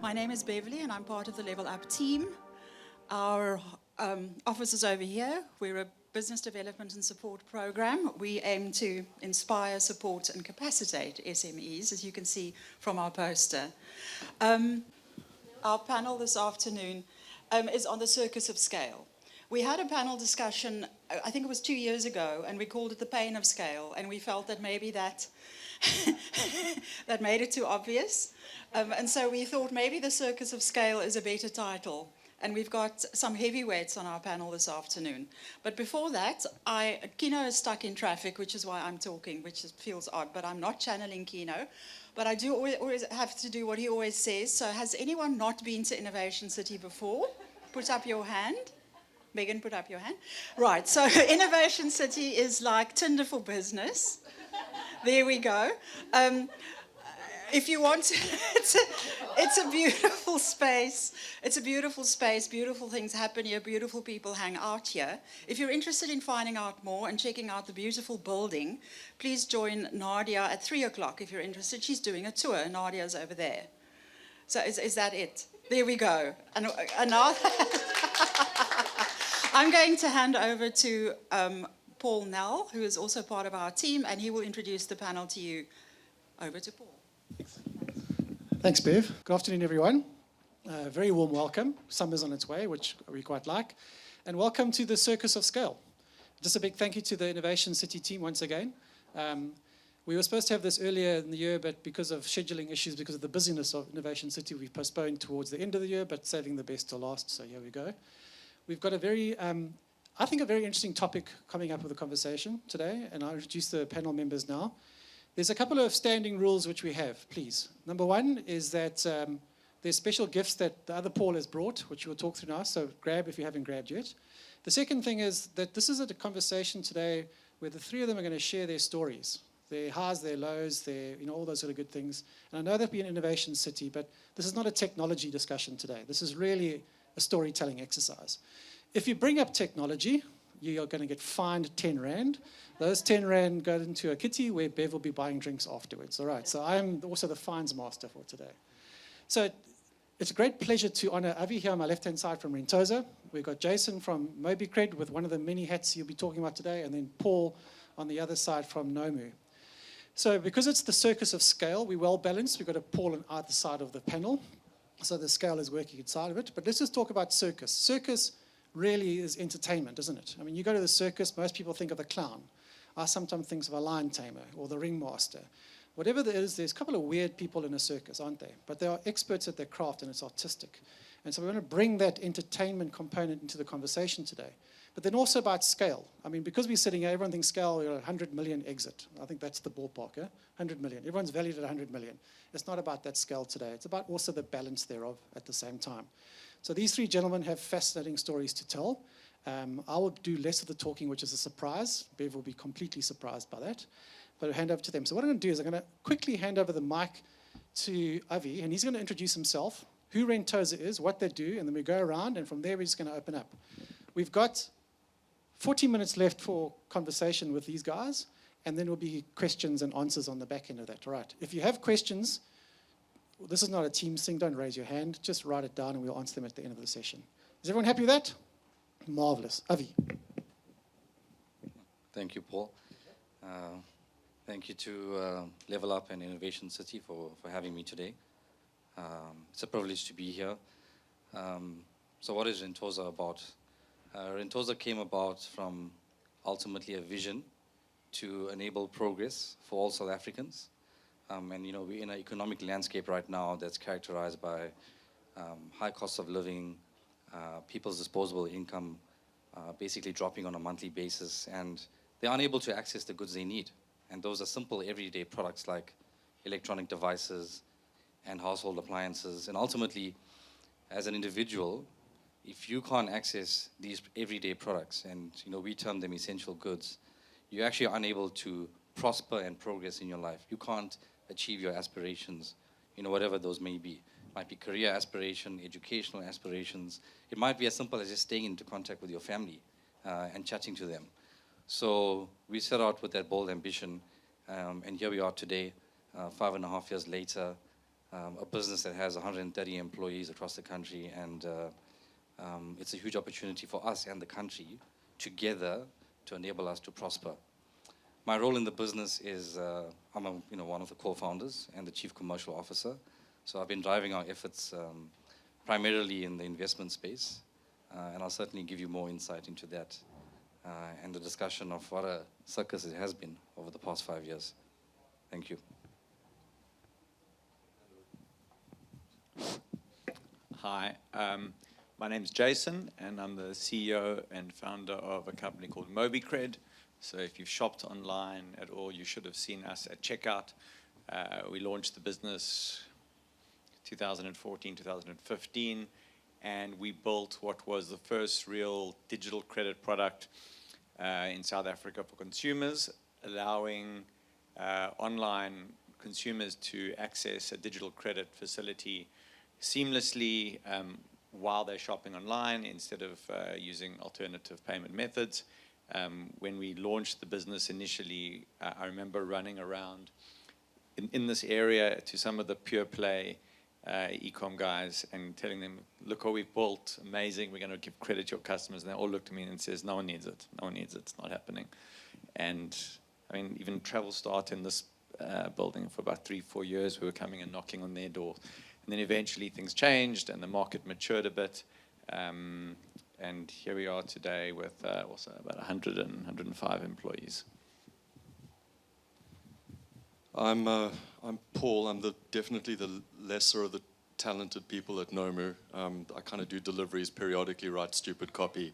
My name is Beverly and I'm part of the LevelUp team. Our office is over here. We're a business development and support program. We aim to inspire, support and capacitate SMEs, as you can see from our poster. Our panel this afternoon is on the Circus of Scale. We had a panel discussion, I think it was 2 years ago, and we called it the pain of scale, and we felt that maybe that made it too obvious. And so we thought maybe the Circus of Scale is a better title. And we've got some heavyweights on our panel this afternoon. But before that, Kino is stuck in traffic, which is why I'm talking, which feels odd, but I'm not channeling Kino. But I do always have to do what he always says. So has anyone not been to Innovation City before? Put up your hand. Megan, put up your hand. Right, so Innovation City is like Tinder for business. There we go. If you want to, it's a beautiful space. It's a beautiful space. Beautiful things happen here. Beautiful people hang out here. If you're interested in finding out more and checking out the beautiful building, please join Nadia at 3 o'clock if you're interested. She's doing a tour. Nadia's over there. So is that it? There we go. And now I'm going to hand over to Paul Nell, who is also part of our team, and he will introduce the panel to you. Over to Paul. Thanks, Bev. Good afternoon, everyone. Very warm welcome. Summer's on its way, which we quite like. And welcome to the Circus of Scale. Just a big thank you to the Innovation City team once again. We were supposed to have this earlier in the year, but because of scheduling issues, because of the busyness of Innovation City, we've postponed towards the end of the year, but saving the best to last, so here we go. We've got a very, I think a very interesting topic coming up with the conversation today, and I'll introduce the panel members now. There's a couple of standing rules which we have, please. Number one is that there's special gifts that the other Paul has brought, which we'll talk through now, so grab if you haven't grabbed yet. The second thing is that this is a conversation today where the three of them are going to share their stories, their highs, their lows, their, all those sort of good things. And I know that we're an Innovation City, but this is not a technology discussion today. This is really a storytelling exercise. If you bring up technology, you are going to get fined 10 Rand. Those 10 Rand go into a kitty where Bev will be buying drinks afterwards. All right, so I'm also the fines master for today. So it's a great pleasure to honor Avi here on my left-hand side from Rentosa. We've got Jason from MobiCred with one of the many hats he'll be talking about today, and then Paul on the other side from Nomu. So because it's the Circus of Scale, we're well balanced. We've got a Paul on either side of the panel, so the scale is working inside of it. But let's just talk about circus. Circus really is entertainment, isn't it? I mean, you go to the circus, most people think of the clown. I sometimes think of a lion tamer or the ringmaster. Whatever there is, there's a couple of weird people in a circus, aren't they? But they are experts at their craft and it's artistic. And so we want to bring that entertainment component into the conversation today. But then also about scale. I mean, because we're sitting here, everyone thinks scale, we're at 100 million exit. I think that's the ballpark, 100 million. Everyone's valued at 100 million. It's not about that scale today. It's about also the balance thereof at the same time. So these three gentlemen have fascinating stories to tell. I will do less of the talking, which is a surprise. Bev will be completely surprised by that. But I'll hand over to them. So what I'm going to do is I'm going to quickly hand over the mic to Avi, and he's going to introduce himself, who Rentosa is, what they do, and then we go around, and from there we're just going to open up. We've got 40 minutes left for conversation with these guys, and then will be questions and answers on the back end of that. All right. If you have questions, this is not a team thing, don't raise your hand. Just write it down, and we'll answer them at the end of the session. Is everyone happy with that? Marvelous. Avi. Thank you, Paul. Thank you to LevelUp and Innovation City for having me today. It's a privilege to be here. So what is Rentosa about? Rentosa came about from ultimately a vision to enable progress for all South Africans. And we're in an economic landscape right now that's characterized by high costs of living, people's disposable income basically dropping on a monthly basis, and they're unable to access the goods they need. And those are simple everyday products like electronic devices and household appliances. And ultimately, as an individual, if you can't access these everyday products, and we term them essential goods, you're actually unable to prosper and progress in your life. You can't achieve your aspirations, whatever those may be. It might be career aspiration, educational aspirations. It might be as simple as just staying into contact with your family and chatting to them. So we set out with that bold ambition, and here we are today, 5.5 years later, a business that has 130 employees across the country, and it's a huge opportunity for us and the country together to enable us to prosper. My role in the business is I'm one of the co-founders and the chief commercial officer. So I've been driving our efforts primarily in the investment space, and I'll certainly give you more insight into that and the discussion of what a circus it has been over the past 5 years. Thank you. Hi, my name is Jason, and I'm the CEO and founder of a company called MobiCred. So if you've shopped online at all, you should have seen us at checkout. We launched the business 2014, 2015, and we built what was the first real digital credit product in South Africa for consumers, allowing online consumers to access a digital credit facility seamlessly while they're shopping online instead of using alternative payment methods. When we launched the business initially, I remember running around in this area to some of the pure play e-com guys and telling them, look what we've built, amazing, we're going to give credit to your customers. And they all looked at me and says, no one needs it, no one needs it, it's not happening. And I mean, even Travel Start in this building for about 3-4 years, we were coming and knocking on their door. And then eventually things changed and the market matured a bit. And here we are today with also about 100 and 105 employees. I'm Paul. I'm definitely the lesser of the talented people at Nomu. I kind of do deliveries, periodically write stupid copy.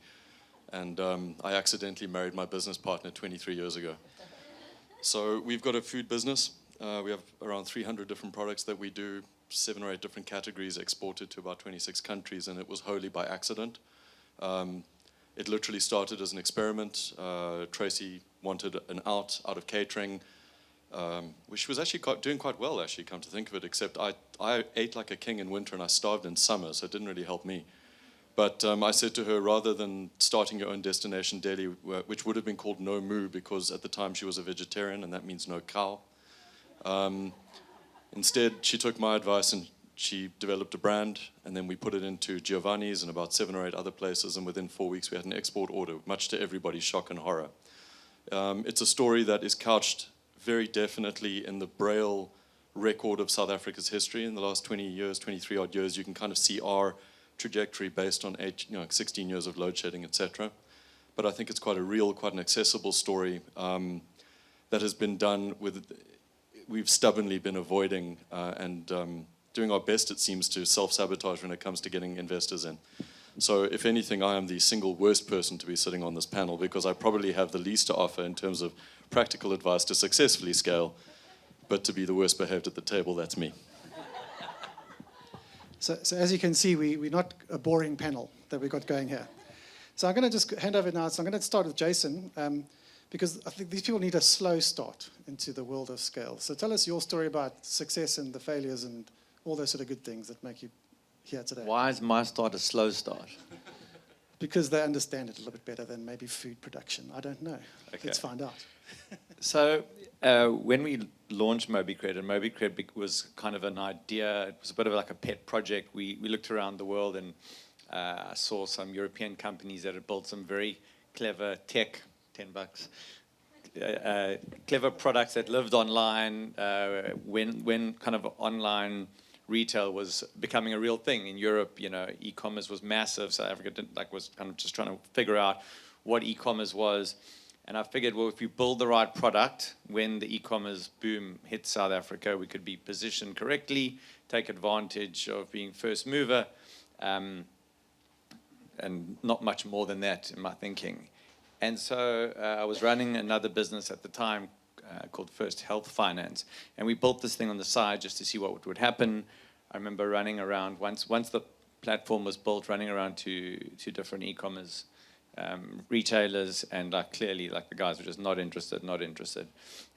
And I accidentally married my business partner 23 years ago. So we've got a food business. We have around 300 different products that we do, 7 or 8 different categories exported to about 26 countries, and it was wholly by accident. It literally started as an experiment. Tracy wanted an out of catering, which was actually doing quite well, actually, come to think of it, except I ate like a king in winter and I starved in summer, so it didn't really help me. But I said to her, rather than starting your own destination deli, which would have been called No Moo, because at the time she was a vegetarian, and that means no cow. Instead, she took my advice and she developed a brand, and then we put it into Giovanni's and about 7 or 8 other places, and within 4 weeks we had an export order, much to everybody's shock and horror. It's a story that is couched very definitely in the Braille record of South Africa's history. In the last 20 years, 23 odd years, you can kind of see our trajectory based on 16 years of load shedding, etc. But I think it's quite a real, quite an accessible story that has been done with, we've stubbornly been avoiding and doing our best, it seems, to self-sabotage when it comes to getting investors in. So if anything, I am the single worst person to be sitting on this panel because I probably have the least to offer in terms of practical advice to successfully scale, but to be the worst behaved at the table, that's me. So as you can see, we're not a boring panel that we've got going here. So I'm going to just hand over now. So I'm going to start with Jason, because I think these people need a slow start into the world of scale. So tell us your story about success and the failures and all those sort of good things that make you here today. Why is my start a slow start? Because they understand it a little bit better than maybe food production. I don't know. Okay. Let's find out. So when we launched MobiCred, and MobiCred was kind of an idea, it was a bit of like a pet project. We looked around the world and I saw some European companies that had built some very clever tech, $10, clever products that lived online when kind of online retail was becoming a real thing in Europe. You know, e-commerce was massive. South Africa was kind of just trying to figure out what e-commerce was. And I figured, well, if you build the right product, when the e-commerce boom hits South Africa, we could be positioned correctly, take advantage of being first mover, and not much more than that in my thinking. And so I was running another business at the time called First Health Finance, and we built this thing on the side just to see what would happen. I remember running around, once the platform was built, running around to different e-commerce retailers, and clearly the guys were just not interested.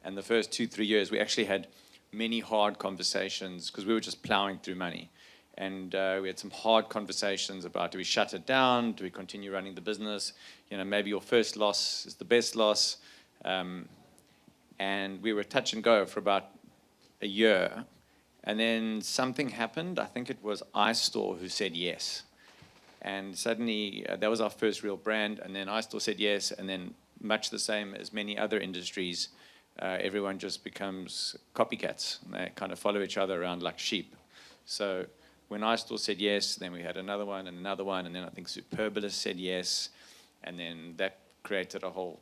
And the first 2-3 years we actually had many hard conversations because we were just plowing through money, and we had some hard conversations about, do we shut it down, do we continue running the business, maybe your first loss is the best loss, and we were touch and go for about a year. And then something happened. I think it was iStore who said yes. And suddenly, that was our first real brand. And then iStore said yes. And then, much the same as many other industries, everyone just becomes copycats. And they kind of follow each other around like sheep. So when iStore said yes, then we had another one, and then I think Superbalist said yes. And then that created a whole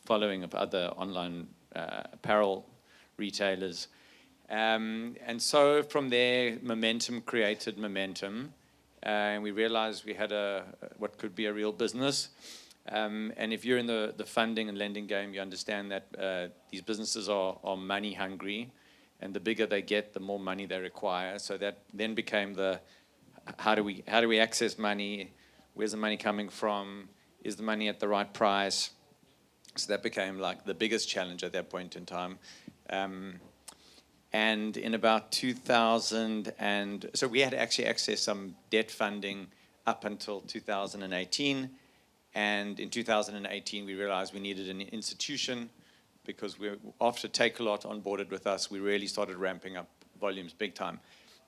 following of other online apparel retailers. And so from there, momentum created momentum. And we realized we had what could be a real business. And if you're in the funding and lending game, you understand that these businesses are money hungry. And the bigger they get, the more money they require. So that then became how do we access money? Where's the money coming from? Is the money at the right price? So that became like the biggest challenge at that point in time. And in about 2000, so we had actually accessed some debt funding up until 2018. And in 2018, we realized we needed an institution because after Takealot onboarded with us, we really started ramping up volumes big time.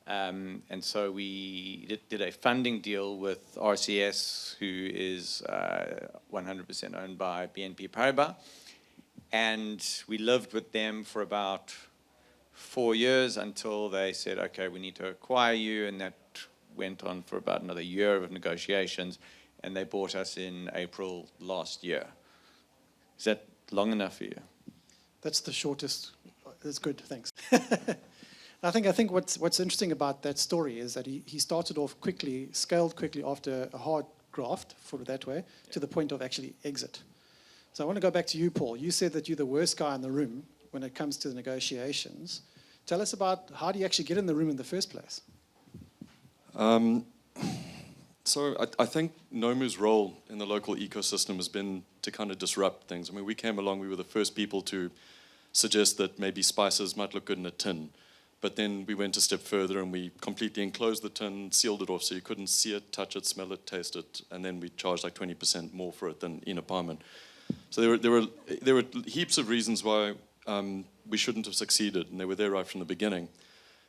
And so we did a funding deal with RCS, who is 100% owned by BNP Paribas. And we lived with them for about 4 years until they said, okay, we need to acquire you. And that went on for about another year of negotiations. And they bought us in April last year. Is that long enough for you? That's the shortest. That's good, thanks. I think what's interesting about that story is that he started off quickly, scaled quickly after a hard graft, put it that way, to the point of actually exit. So I want to go back to you, Paul. You said that you're the worst guy in the room when it comes to the negotiations. Tell us about how do you actually get in the room in the first place? So I think Nomu's role in the local ecosystem has been to kind of disrupt things. I mean, we came along, we were the first people to suggest that maybe spices might look good in a tin. But then we went a step further and we completely enclosed the tin, sealed it off so you couldn't see it, touch it, smell it, taste it, and then we charged like 20% more for it than in apartment. So there were heaps of reasons why we shouldn't have succeeded, and they were there right from the beginning.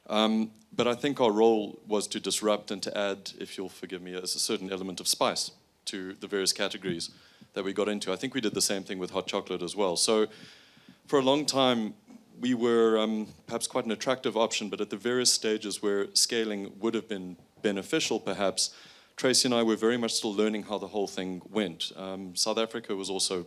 But I think our role was to disrupt and to add, if you'll forgive me, a certain element of spice to the various categories that we got into. I think we did the same thing with hot chocolate as well. So for a long time, we were perhaps quite an attractive option, but at the various stages where scaling would have been beneficial, perhaps, Tracy and I were very much still learning how the whole thing went. South Africa was also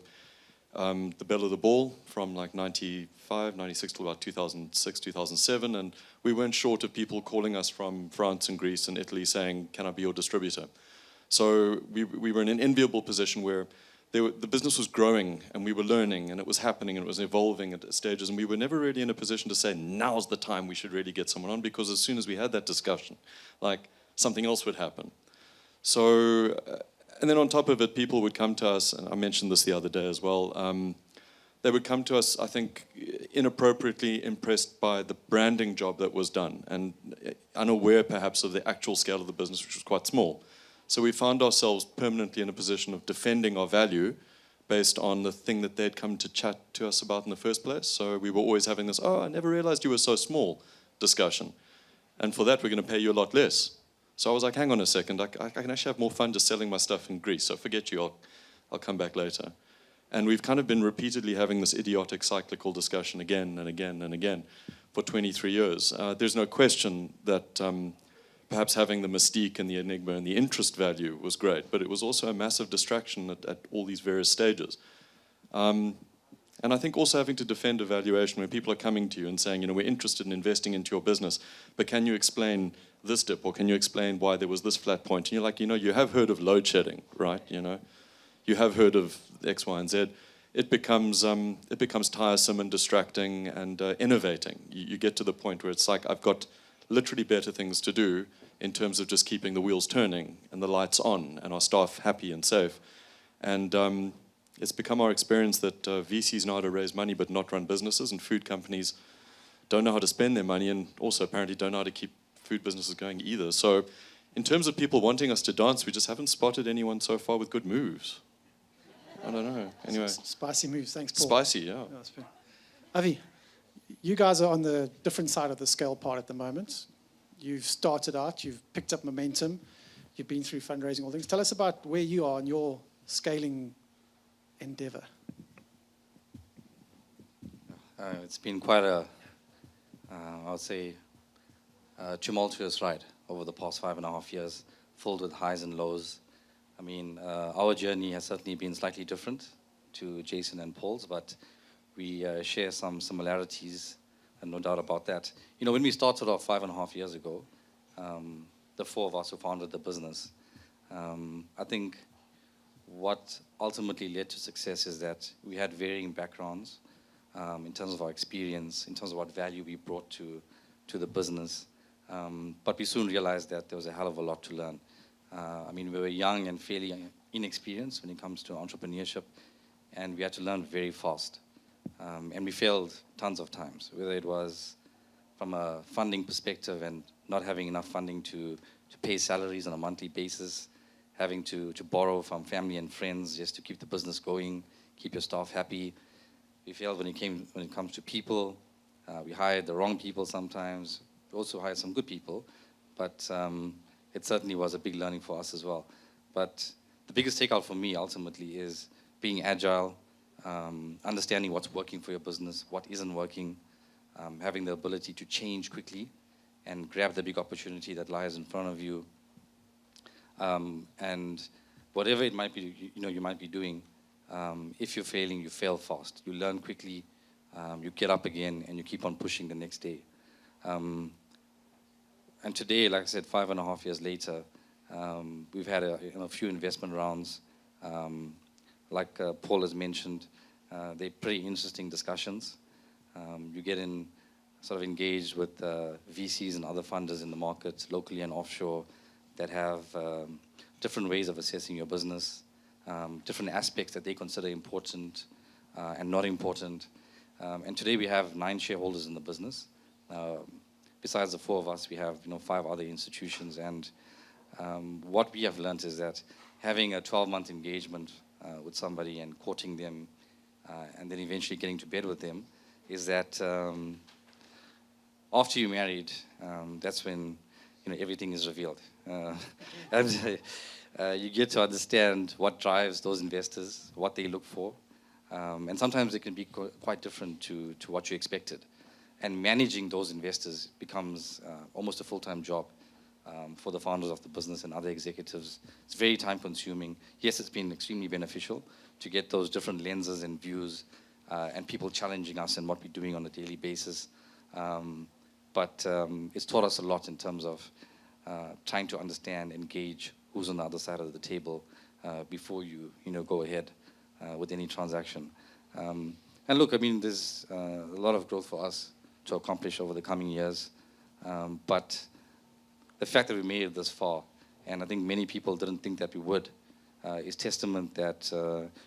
the belle of the ball from like 95, 96 to about 2006, 2007, and we weren't short of people calling us from France and Greece and Italy saying, can I be your distributor? So we were in an enviable position where the business was growing and we were learning and it was happening and it was evolving at stages, and we were never really in a position to say, now's the time we should really get someone on, because as soon as we had that discussion, like something else would happen. So, and then on top of it, people would come to us, and I mentioned this the other day as well, they would come to us, I think, inappropriately impressed by the branding job that was done and unaware perhaps of the actual scale of the business, which was quite small. So we found ourselves permanently in a position of defending our value based on the thing that they'd come to chat to us about in the first place. So we were always having this, oh, I never realized you were so small discussion. And for that, we're going to pay you a lot less. So I was like, hang on a second, I can actually have more fun just selling my stuff in Greece. So forget you, I'll come back later. And we've kind of been repeatedly having this idiotic cyclical discussion again and again and again for 23 years. There's no question that perhaps having the mystique and the enigma and the interest value was great, but it was also a massive distraction at all these various stages. And I think also having to defend a valuation when people are coming to you and saying, we're interested in investing into your business, but can you explain this dip, or can you explain why there was this flat point? And you're like, you have heard of load shedding, right? You have heard of X, Y, and Z. It becomes tiresome and distracting and innovating. You get to the point where it's like, I've got literally better things to do in terms of just keeping the wheels turning and the lights on and our staff happy and safe. And it's become our experience that VCs know how to raise money but not run businesses, and food companies don't know how to spend their money and also apparently don't know how to keep food businesses going either. So in terms of people wanting us to dance, we just haven't spotted anyone so far with good moves. I don't know. Anyway. Spicy moves. Thanks, Paul. Spicy, yeah. Yeah, that's fair. Avi, you guys are on the different side of the scale part at the moment. You've started out, you've picked up momentum, you've been through fundraising, all things. Tell us about where you are in your scaling endeavor. It's been quite a, I would say, tumultuous ride over the past 5.5 years, filled with highs and lows. I mean, our journey has certainly been slightly different to Jason and Paul's, but we share some similarities, and no doubt about that. You know, when we started off 5.5 years ago, the four of us who founded the business, I think what ultimately led to success is that we had varying backgrounds in terms of our experience, in terms of what value we brought to the business. But we soon realized that there was a hell of a lot to learn. I mean, we were young and fairly inexperienced when it comes to entrepreneurship, and we had to learn very fast. And we failed tons of times, whether it was from a funding perspective and not having enough funding to pay salaries on a monthly basis, having to borrow from family and friends just to keep the business going, keep your staff happy. We failed when it comes to people. We hired the wrong people sometimes. We also hired some good people, but it certainly was a big learning for us as well. But the biggest takeout for me ultimately is being agile, understanding what's working for your business, what isn't working, having the ability to change quickly and grab the big opportunity that lies in front of you. And whatever it might be, you might be doing, if you're failing, you fail fast. You learn quickly, you get up again, and you keep on pushing the next day. And today, like I said, 5.5 years later, we've had a few investment rounds. Like Paul has mentioned, they're pretty interesting discussions. You get sort of engaged with VCs and other funders in the market, locally and offshore, that have different ways of assessing your business, different aspects that they consider important and not important. And today we have 9 shareholders in the business. Besides the 4 of us, we have 5 other institutions. And what we have learned is that having a 12-month engagement with somebody and courting them and then eventually getting to bed with them is that after you're married, that's when everything is revealed. And you get to understand what drives those investors, what they look for. And sometimes it can be quite different to what you expected. And managing those investors becomes almost a full-time job for the founders of the business and other executives. It's very time-consuming. Yes, it's been extremely beneficial to get those different lenses and views and people challenging us and what we're doing on a daily basis. But it's taught us a lot in terms of trying to understand, engage who's on the other side of the table before you go ahead with any transaction. And look, I mean, there's a lot of growth for us to accomplish over the coming years. But the fact that we made it this far, and I think many people didn't think that we would, is testament that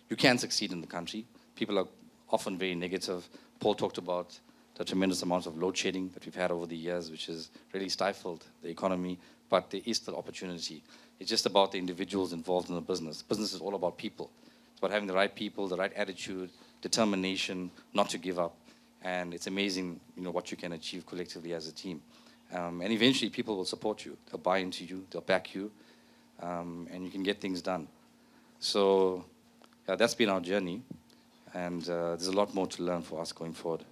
you can succeed in the country. People are often very negative. Paul talked about the tremendous amount of load shedding that we've had over the years, which has really stifled the economy, but there is still opportunity. It's just about the individuals involved in the business. Business is all about people. It's about having the right people, the right attitude, determination, not to give up. And it's amazing, what you can achieve collectively as a team. And eventually people will support you. They'll buy into you, they'll back you, and you can get things done. So yeah, that's been our journey. And there's a lot more to learn for us going forward.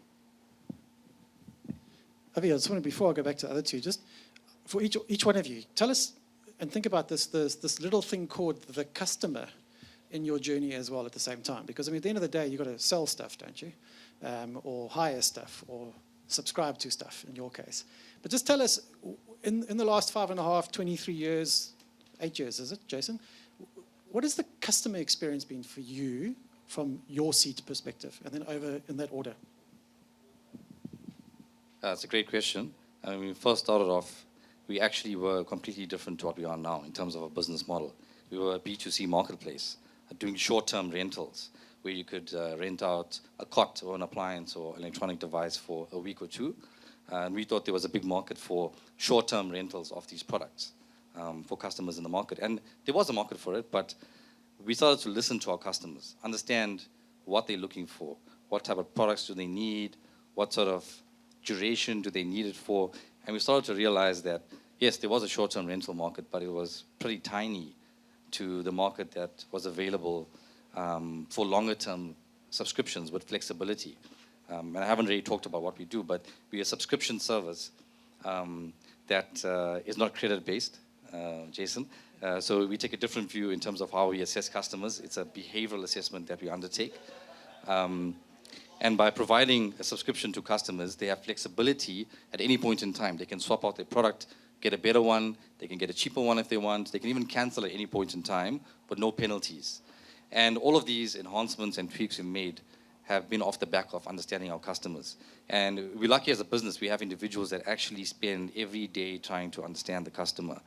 Avi, I just wanted, before I go back to the other two, just for each one of you, tell us and think about this little thing called the customer in your journey as well at the same time. Because, I mean, at the end of the day, you've got to sell stuff, don't you? Or hire stuff, or subscribe to stuff, in your case. But just tell us, in the last 5.5, 23 years, 8 years, is it, Jason? What has the customer experience been for you from your seat perspective, and then over in that order? That's a great question. When we first started off, we actually were completely different to what we are now in terms of a business model. We were a B2C marketplace, doing short-term rentals, where you could rent out a cot or an appliance or electronic device for a week or two. And we thought there was a big market for short-term rentals of these products for customers in the market. And there was a market for it, but we started to listen to our customers, understand what they're looking for, what type of products do they need, what sort of duration do they need it for. And we started to realize that, yes, there was a short-term rental market, but it was pretty tiny to the market that was available for longer-term subscriptions with flexibility. And I haven't really talked about what we do, but we're a subscription service that is not credit-based, Jason. So we take a different view in terms of how we assess customers. It's a behavioral assessment that we undertake. And by providing a subscription to customers, they have flexibility at any point in time. They can swap out their product, get a better one, they can get a cheaper one if they want, they can even cancel at any point in time, but no penalties. And all of these enhancements and tweaks we made have been off the back of understanding our customers. And we're lucky as a business, we have individuals that actually spend every day trying to understand the customer.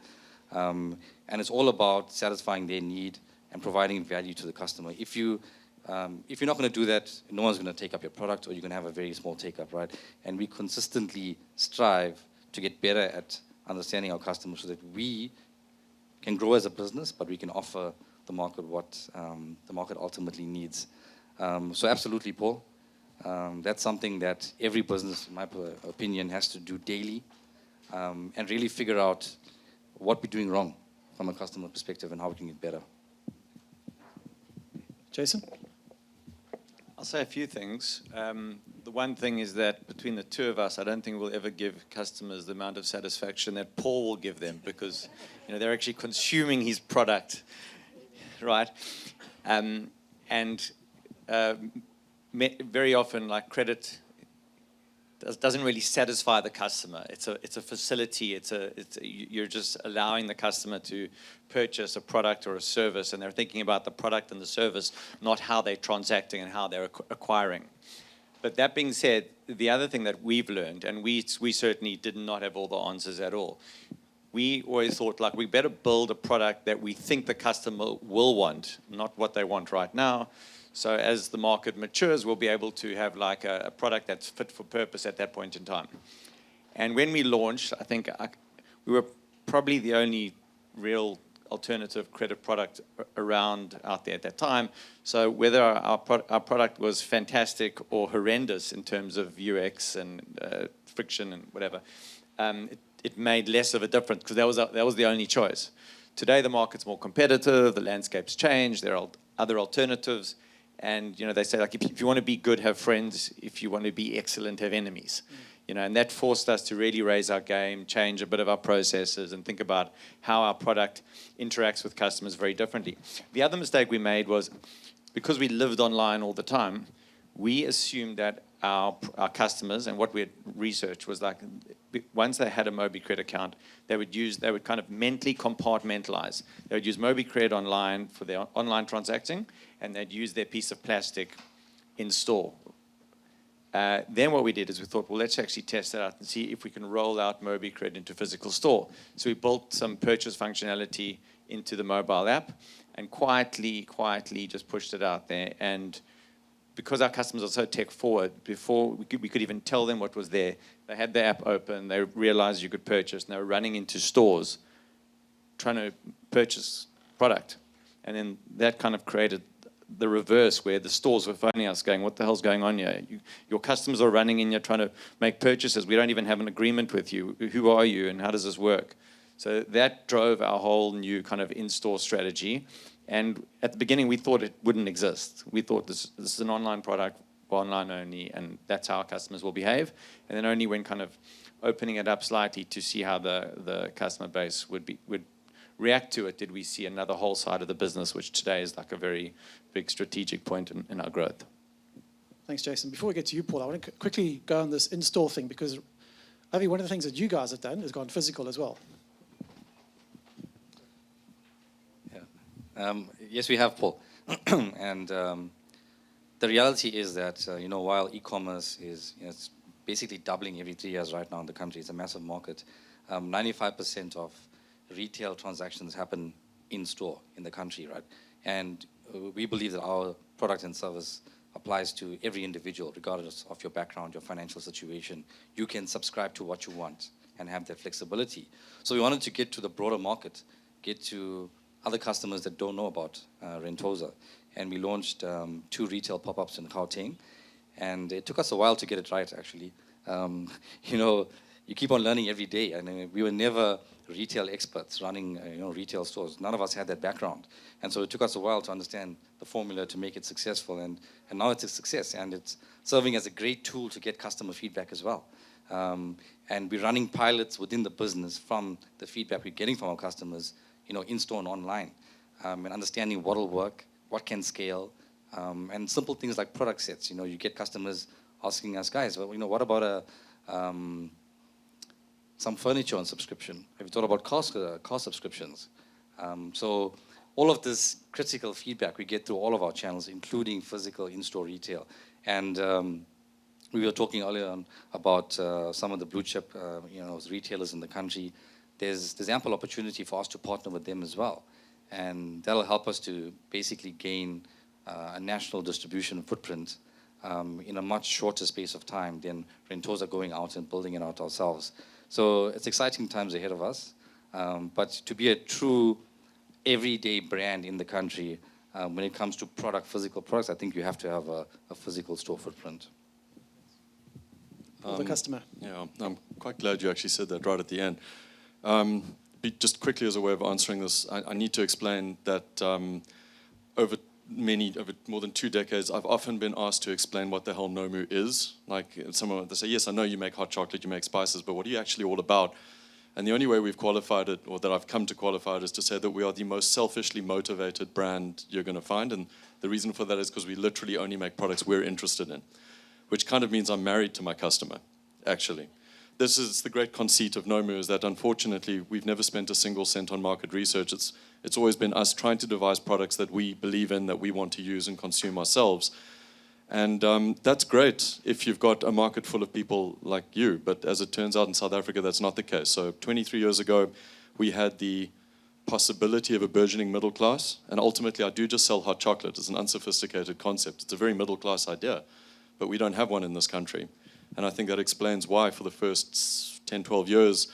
And it's all about satisfying their need and providing value to the customer. If you're not going to do that, no one's going to take up your product, or you're going to have a very small take-up, right? And we consistently strive to get better at understanding our customers so that we can grow as a business, but we can offer the market what the market ultimately needs. So absolutely, Paul. That's something that every business, in my opinion, has to do daily, and really figure out what we're doing wrong from a customer perspective and how we can get better. Jason? I'll say a few things. The one thing is that between the two of us, I don't think we'll ever give customers the amount of satisfaction that Paul will give them, because they're actually consuming his product, right? Very often, like, credit doesn't really satisfy the customer. It's a facility. You're just allowing the customer to purchase a product or a service, and they're thinking about the product and the service, not how they're transacting and how they're acquiring. But that being said, the other thing that we've learned, and we certainly did not have all the answers at all. We always thought, like, we better build a product that we think the customer will want, not what they want right now. So as the market matures, we'll be able to have like a product that's fit for purpose at that point in time. And when we launched, I think we were probably the only real alternative credit product around out there at that time. So whether our product was fantastic or horrendous in terms of UX and friction and whatever, it made less of a difference, because that was the only choice. Today the market's more competitive, the landscape's changed, there are other alternatives. And they say, like, if you want to be good, have friends. If you want to be excellent, have enemies. And that forced us to really raise our game, change a bit of our processes, and think about how our product interacts with customers very differently. The other mistake we made was, because we lived online all the time, we assumed that our customers, and what we had researched was, like, once they had a MobiCred account, they would kind of mentally compartmentalize. They would use MobiCred online for their online transacting, and they'd use their piece of plastic in store. Then what we did is we thought, well, let's actually test that out and see if we can roll out MobiCred into physical store. So we built some purchase functionality into the mobile app, and quietly just pushed it out there. And because our customers are so tech forward, before we could even tell them what was there, they had the app open, they realized you could purchase, and they were running into stores trying to purchase product. And then that kind of created the reverse, where the stores were phoning us going, what the hell's going on here? Your customers are running in here trying to make purchases. We don't even have an agreement with you. Who are you and how does this work? So that drove our whole new kind of in-store strategy. And at the beginning, we thought it wouldn't exist. We thought this is an online product, online only, and that's how our customers will behave. And then only when kind of opening it up slightly to see how the customer base would react to it did we see another whole side of the business, which today is like a very big strategic point in our growth. Thanks, Jason. Before we get to you, Paul, I want to quickly go on this in-store thing, because I think one of the things that you guys have done is gone physical as well. Yes, we have, Paul. And the reality is that, while e-commerce is it's basically doubling every 3 years right now in the country, it's a massive market, 95% of retail transactions happen in-store in the country, right? And we believe that our product and service applies to every individual, regardless of your background, your financial situation. You can subscribe to what you want and have that flexibility. So we wanted to get to the broader market, get to other customers that don't know about Rentosa. And we launched 2 retail pop-ups in Gauteng. And it took us a while to get it right, actually. You know, you keep on learning every day. I mean, we were never retail experts running retail stores. None of us had that background. And so it took us a while to understand the formula to make it successful. And now it's a success. And it's serving as a great tool to get customer feedback as well. And we're running pilots within the business from the feedback we're getting from our customers, in-store and online. And understanding what will work, what can scale, and simple things like product sets. You get customers asking us, guys, well, what about some furniture on subscription? Have you thought about car subscriptions? So all of this critical feedback we get through all of our channels, including physical in-store retail. And we were talking earlier on about some of the blue chip retailers in the country. There's ample opportunity for us to partner with them as well. And that'll help us to basically gain a national distribution footprint in a much shorter space of time than rentors are going out and building it out ourselves. So it's exciting times ahead of us. But to be a true everyday brand in the country, when it comes to physical products, I think you have to have a physical store footprint. For the customer. Yeah, I'm quite glad you actually said that right at the end. Just quickly as a way of answering this, I need to explain that over more than 2 decades, I've often been asked to explain what the hell Nomu is. Like someone, they say, yes, I know you make hot chocolate, you make spices, but what are you actually all about? And the only way we've qualified it, or that I've come to qualify it, is to say that we are the most selfishly motivated brand you're going to find. And the reason for that is because we literally only make products we're interested in, which kind of means I'm married to my customer, actually. This is the great conceit of Nomu, is that unfortunately we've never spent a single cent on market research. It's always been us trying to devise products that we believe in, that we want to use and consume ourselves. And that's great if you've got a market full of people like you, but as it turns out in South Africa, that's not the case. So 23 years ago, we had the possibility of a burgeoning middle class, and ultimately I do just sell hot chocolate. It's an unsophisticated concept. It's a very middle class idea, but we don't have one in this country. And I think that explains why for the first 10, 12 years,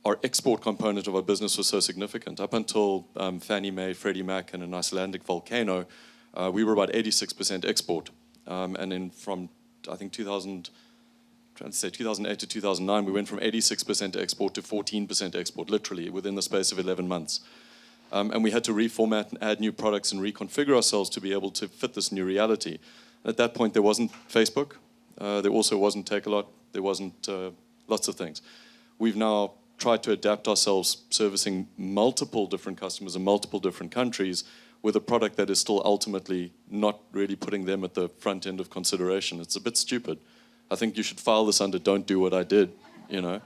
our export component of our business was so significant. Up until Fannie Mae, Freddie Mac, and an Icelandic volcano, we were about 86% export. And then from, I think, 2008 to 2009, we went from 86% export to 14% export, literally, within the space of 11 months. And we had to reformat and add new products and reconfigure ourselves to be able to fit this new reality. At that point, there wasn't Facebook. There also wasn't Takealot. There wasn't lots of things. We've now tried to adapt ourselves, servicing multiple different customers in multiple different countries, with a product that is still ultimately not really putting them at the front end of consideration. It's a bit stupid. I think you should file this under "Don't do what I did," I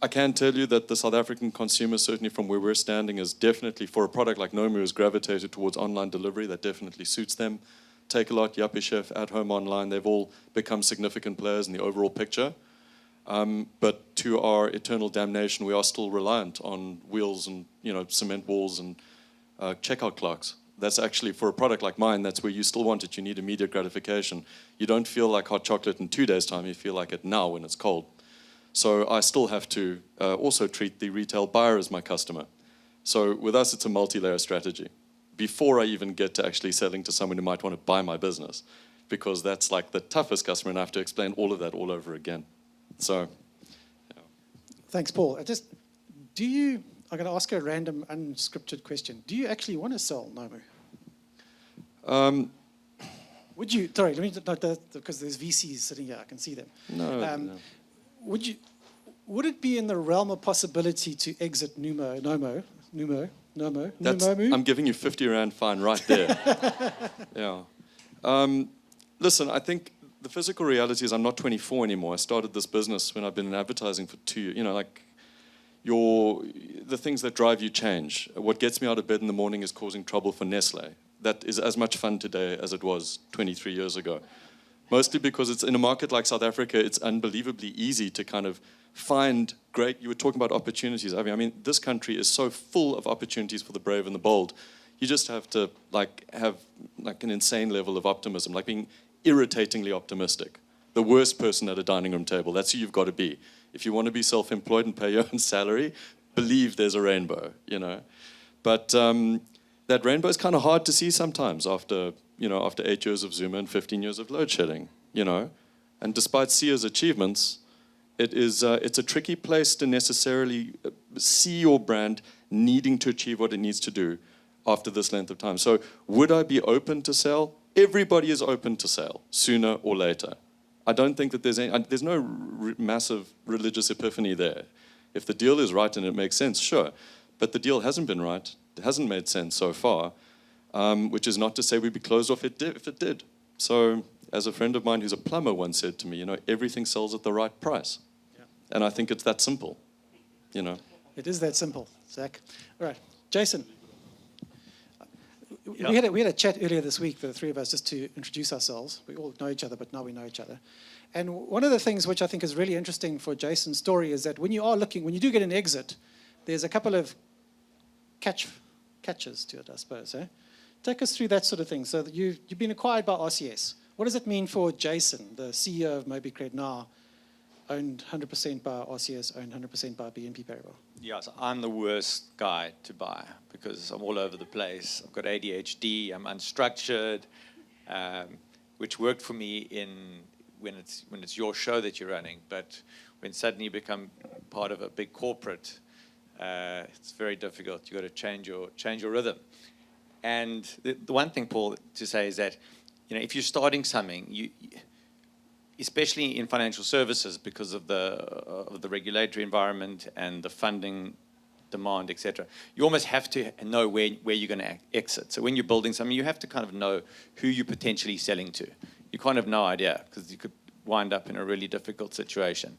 can tell you that the South African consumer, certainly from where we're standing, is definitely, for a product like Nomu, has gravitated towards online delivery. That definitely suits them. Takealot, Yappie Chef, At Home Online, they've all become significant players in the overall picture. But to our eternal damnation, we are still reliant on wheels and cement walls and checkout clerks. That's actually, for a product like mine, that's where you still want it. You need immediate gratification. You don't feel like hot chocolate in 2 days' time. You feel like it now when it's cold. So I still have to also treat the retail buyer as my customer. So with us, it's a multi-layer strategy. Before I even get to actually selling to someone who might want to buy my business, because that's like the toughest customer, and I have to explain all of that all over again. So, yeah. Thanks, Paul. I'm going to ask a random, unscripted question. Do you actually want to sell Nomu? Would you? Sorry, let me note that because there's VCs sitting here. I can see them. No. Would it be in the realm of possibility to exit Nomu? I'm giving you 50 Rand fine right there. Yeah. Listen, I think the physical reality is I'm not 24 anymore. I started this business when I've been in advertising for 2 years. The things that drive you change. What gets me out of bed in the morning is causing trouble for Nestle. That is as much fun today as it was 23 years ago. Mostly because it's in a market like South Africa, it's unbelievably easy to kind of find great, you were talking about opportunities. I mean, this country is so full of opportunities for the brave and the bold. You just have to have an insane level of optimism, like being irritatingly optimistic. The worst person at a dining room table, that's who you've got to be. If you want to be self-employed and pay your own salary, believe there's a rainbow, But that rainbow is kind of hard to see sometimes after after 8 years of Zuma and 15 years of load shedding, And despite Sia's achievements, it's a tricky place to necessarily see your brand needing to achieve what it needs to do after this length of time. So would I be open to sell? Everybody is open to sell sooner or later. I don't think that there's no massive religious epiphany there. If the deal is right and it makes sense, sure. But the deal hasn't been right. It hasn't made sense so far, which is not to say we'd be closed off if it did. So as a friend of mine who's a plumber once said to me, everything sells at the right price. Yeah. And I think it's that simple, It is that simple, Zach. All right, Jason. Yeah. We had a chat earlier this week, the three of us, just to introduce ourselves. We all know each other, but now we know each other. And one of the things which I think is really interesting for Jason's story is that when you do get an exit, there's a couple of catches to it, I suppose. Take us through that sort of thing. So that you've been acquired by RCS. What does it mean for Jason, the CEO of MobiCred now, owned 100% by RCS, owned 100% by BNP Paribas? Yeah, so I'm the worst guy to buy because I'm all over the place. I've got ADHD, I'm unstructured, which worked for me when it's your show that you're running. But when suddenly you become part of a big corporate, it's very difficult. You've got to change your rhythm. And the one thing, Paul, to say is that if you're starting something, especially in financial services, because of the regulatory environment and the funding demand, etc., you almost have to know where you're going to exit. So when you're building something, you have to kind of know who you're potentially selling to. You kind of have no idea because you could wind up in a really difficult situation.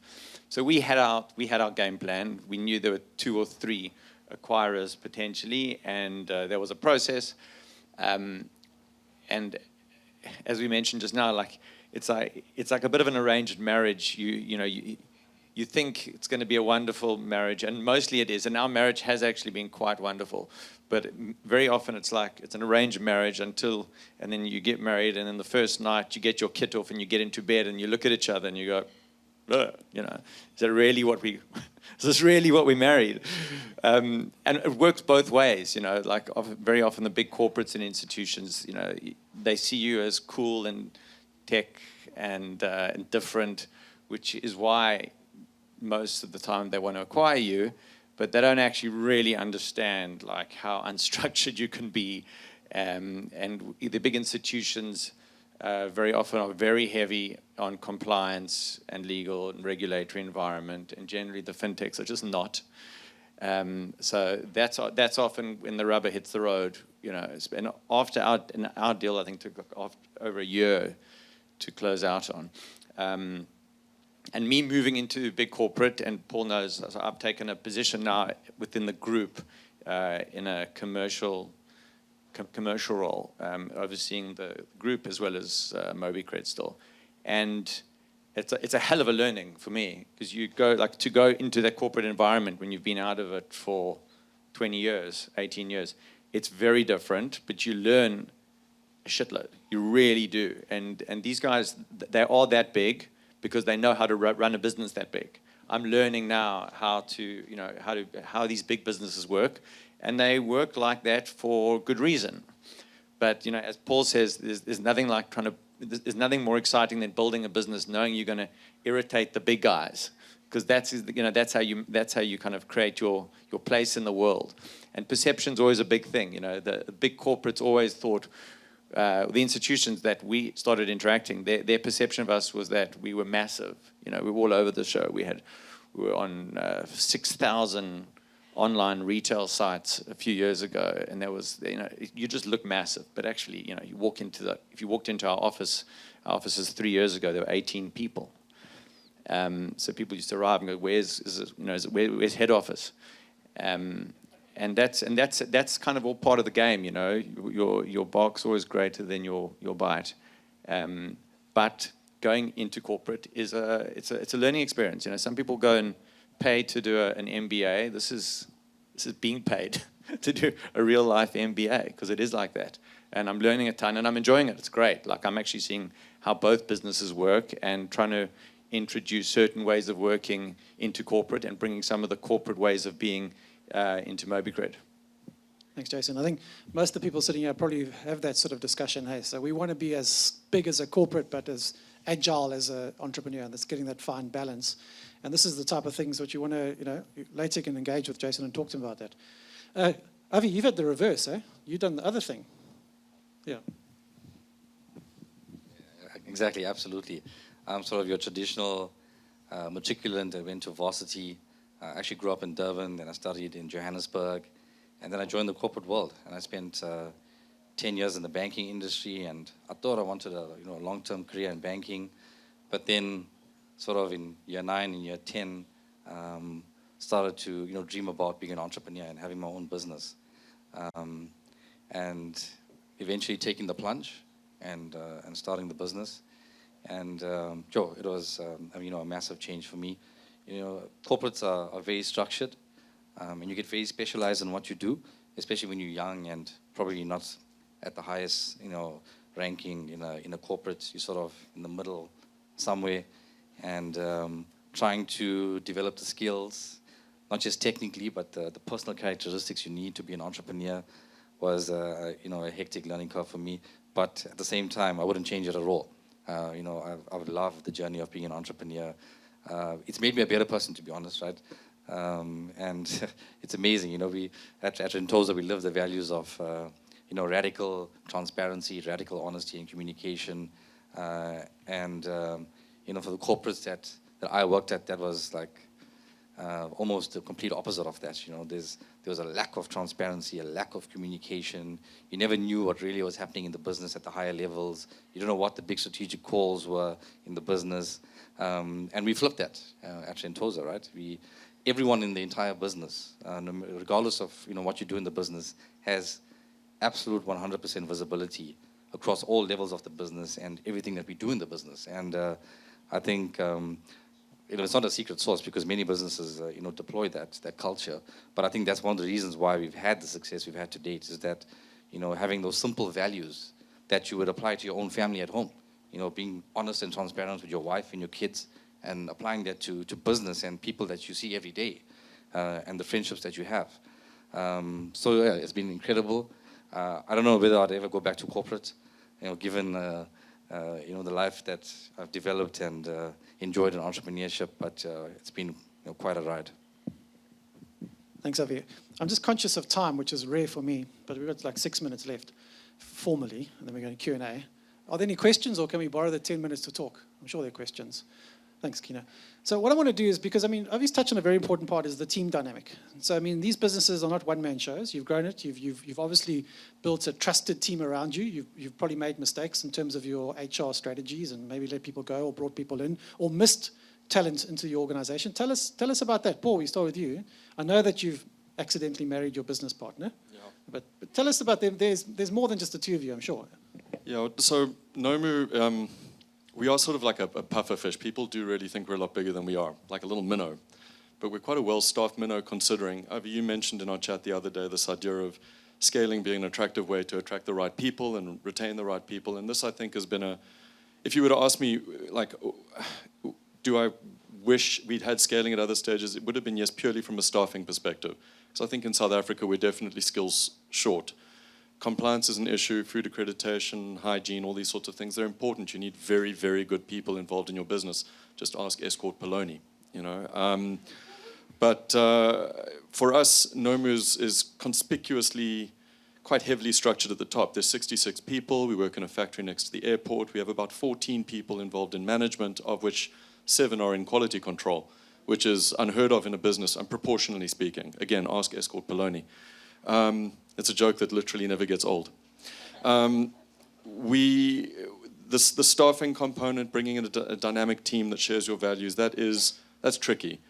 So we had our game plan. We knew there were 2 or 3 acquirers potentially, and there was a process. And as we mentioned just now, it's like a bit of an arranged marriage. You think it's going to be a wonderful marriage, and mostly it is. And our marriage has actually been quite wonderful. But very often it's an arranged marriage and then you get married, and then the first night you get your kit off and you get into bed and you look at each other and you go, is this really what we married? And it works both ways, very often the big corporates and institutions, they see you as cool and tech and different, which is why most of the time they want to acquire you, but they don't actually really understand how unstructured you can be. And the big institutions very often are very heavy on compliance and legal and regulatory environment, and generally the fintechs are just not. So that's often when the rubber hits the road. And after our deal, I think took over a year to close out on. And me moving into big corporate, and Paul knows, so I've taken a position now within the group in a commercial role, overseeing the group as well as MobiCred still. And it's a hell of a learning for me, because you go to go into that corporate environment when you've been out of it for 20 years, 18 years. It's very different, but you learn a shitload. You really do. And these guys, they are that big because they know how to run a business that big. I'm learning now how these big businesses work, and they work like that for good reason. But as Paul says, there's nothing there's nothing more exciting than building a business knowing you're going to irritate the big guys, because that's how you kind of create your place in the world. And perception's always a big thing. The big corporates always thought, the institutions that we started interacting, their perception of us was that we were massive. We were all over the show. We were on 6,000 online retail sites a few years ago, and there was, you just look massive. But actually, if you walked into our offices 3 years ago, there were 18 people. So people used to arrive and go, where's head office? And that's kind of all part of the game, Your bark's always greater than your bite. But going into corporate it's a learning experience. Some people go and pay to do an MBA. This is being paid to do a real life MBA, because it is like that. And I'm learning a ton, and I'm enjoying it. It's great. I'm actually seeing how both businesses work and trying to introduce certain ways of working into corporate and bringing some of the corporate ways of being into MobiCred. Thanks, Jason. I think most of the people sitting here probably have that sort of discussion. Hey, so we want to be as big as a corporate, but as agile as an entrepreneur, and that's getting that fine balance. And this is the type of things which you want to, later can engage with Jason and talk to him about that. Avi, you've had the reverse, eh? You've done the other thing. Yeah. Exactly, absolutely. I'm sort of your traditional matriculant. I went to varsity. I actually grew up in Durban, then I studied in Johannesburg, and then I joined the corporate world. And I spent 10 years in the banking industry, and I thought I wanted a long-term career in banking. But then sort of in year 9 and year 10, started to dream about being an entrepreneur and having my own business. And eventually taking the plunge and starting the business. And it was a massive change for me. Corporates are very structured, and you get very specialized in what you do, especially when you're young and probably not at the highest ranking in a corporate. You're sort of in the middle somewhere, and trying to develop the skills, not just technically, but the personal characteristics you need to be an entrepreneur was a hectic learning curve for me. But at the same time, I wouldn't change it at all. I would love the journey of being an entrepreneur. It's made me a better person, to be honest, right? And it's amazing. We at Rentosa, we live the values of radical transparency, radical honesty and communication. And for the corporates that I worked at, that was like almost the complete opposite of that. There was a lack of transparency, a lack of communication. You never knew what really was happening in the business at the higher levels. You don't know what the big strategic calls were in the business. And we flipped that at Rentosa, right? Everyone in the entire business, regardless of what you do in the business, has absolute 100% visibility across all levels of the business and everything that we do in the business. And I think it's not a secret sauce because many businesses deploy that culture. But I think that's one of the reasons why we've had the success we've had to date, is that having those simple values that you would apply to your own family at home. Being honest and transparent with your wife and your kids, and applying that to business and people that you see every day, and the friendships that you have. So yeah, it's been incredible. I don't know whether I'd ever go back to corporate, given the life that I've developed and enjoyed in entrepreneurship, but it's been quite a ride. Thanks, Avi. I'm just conscious of time, which is rare for me, but we've got like 6 minutes left formally, and then we're going to Q&A. Are there any questions, or can we borrow the 10 minutes to talk? I'm sure there are questions. Thanks, Kina. So what I want to do is, because, Avi's touched on a very important part, is the team dynamic. So, these businesses are not one-man shows. You've grown it. You've obviously built a trusted team around you. You've probably made mistakes in terms of your HR strategies and maybe let people go or brought people in or missed talent into your organization. Tell us about that. Paul, we start with you. I know that you've accidentally married your business partner. Yeah. But tell us about them. There's more than just the two of you, I'm sure. Yeah, so Nomu, we are sort of like a puffer fish. People do really think we're a lot bigger than we are, like a little minnow. But we're quite a well-staffed minnow considering. Avi, you mentioned in our chat the other day this idea of scaling being an attractive way to attract the right people and retain the right people. And this, I think, has been if you were to ask me, like, do I wish we'd had scaling at other stages, it would have been yes, purely from a staffing perspective. So I think in South Africa, we're definitely skills short. Compliance is an issue, food accreditation, hygiene, all these sorts of things. They're important. You need very, very good people involved in your business. Just ask Escort Poloni, But for us, Nomu is conspicuously quite heavily structured at the top. There's 66 people. We work in a factory next to the airport. We have about 14 people involved in management, of which 7 are in quality control, which is unheard of in a business, and proportionally speaking. Again, ask Escort Poloni. It's a joke that literally never gets old. The staffing component, bringing in a dynamic team that shares your values, that's tricky.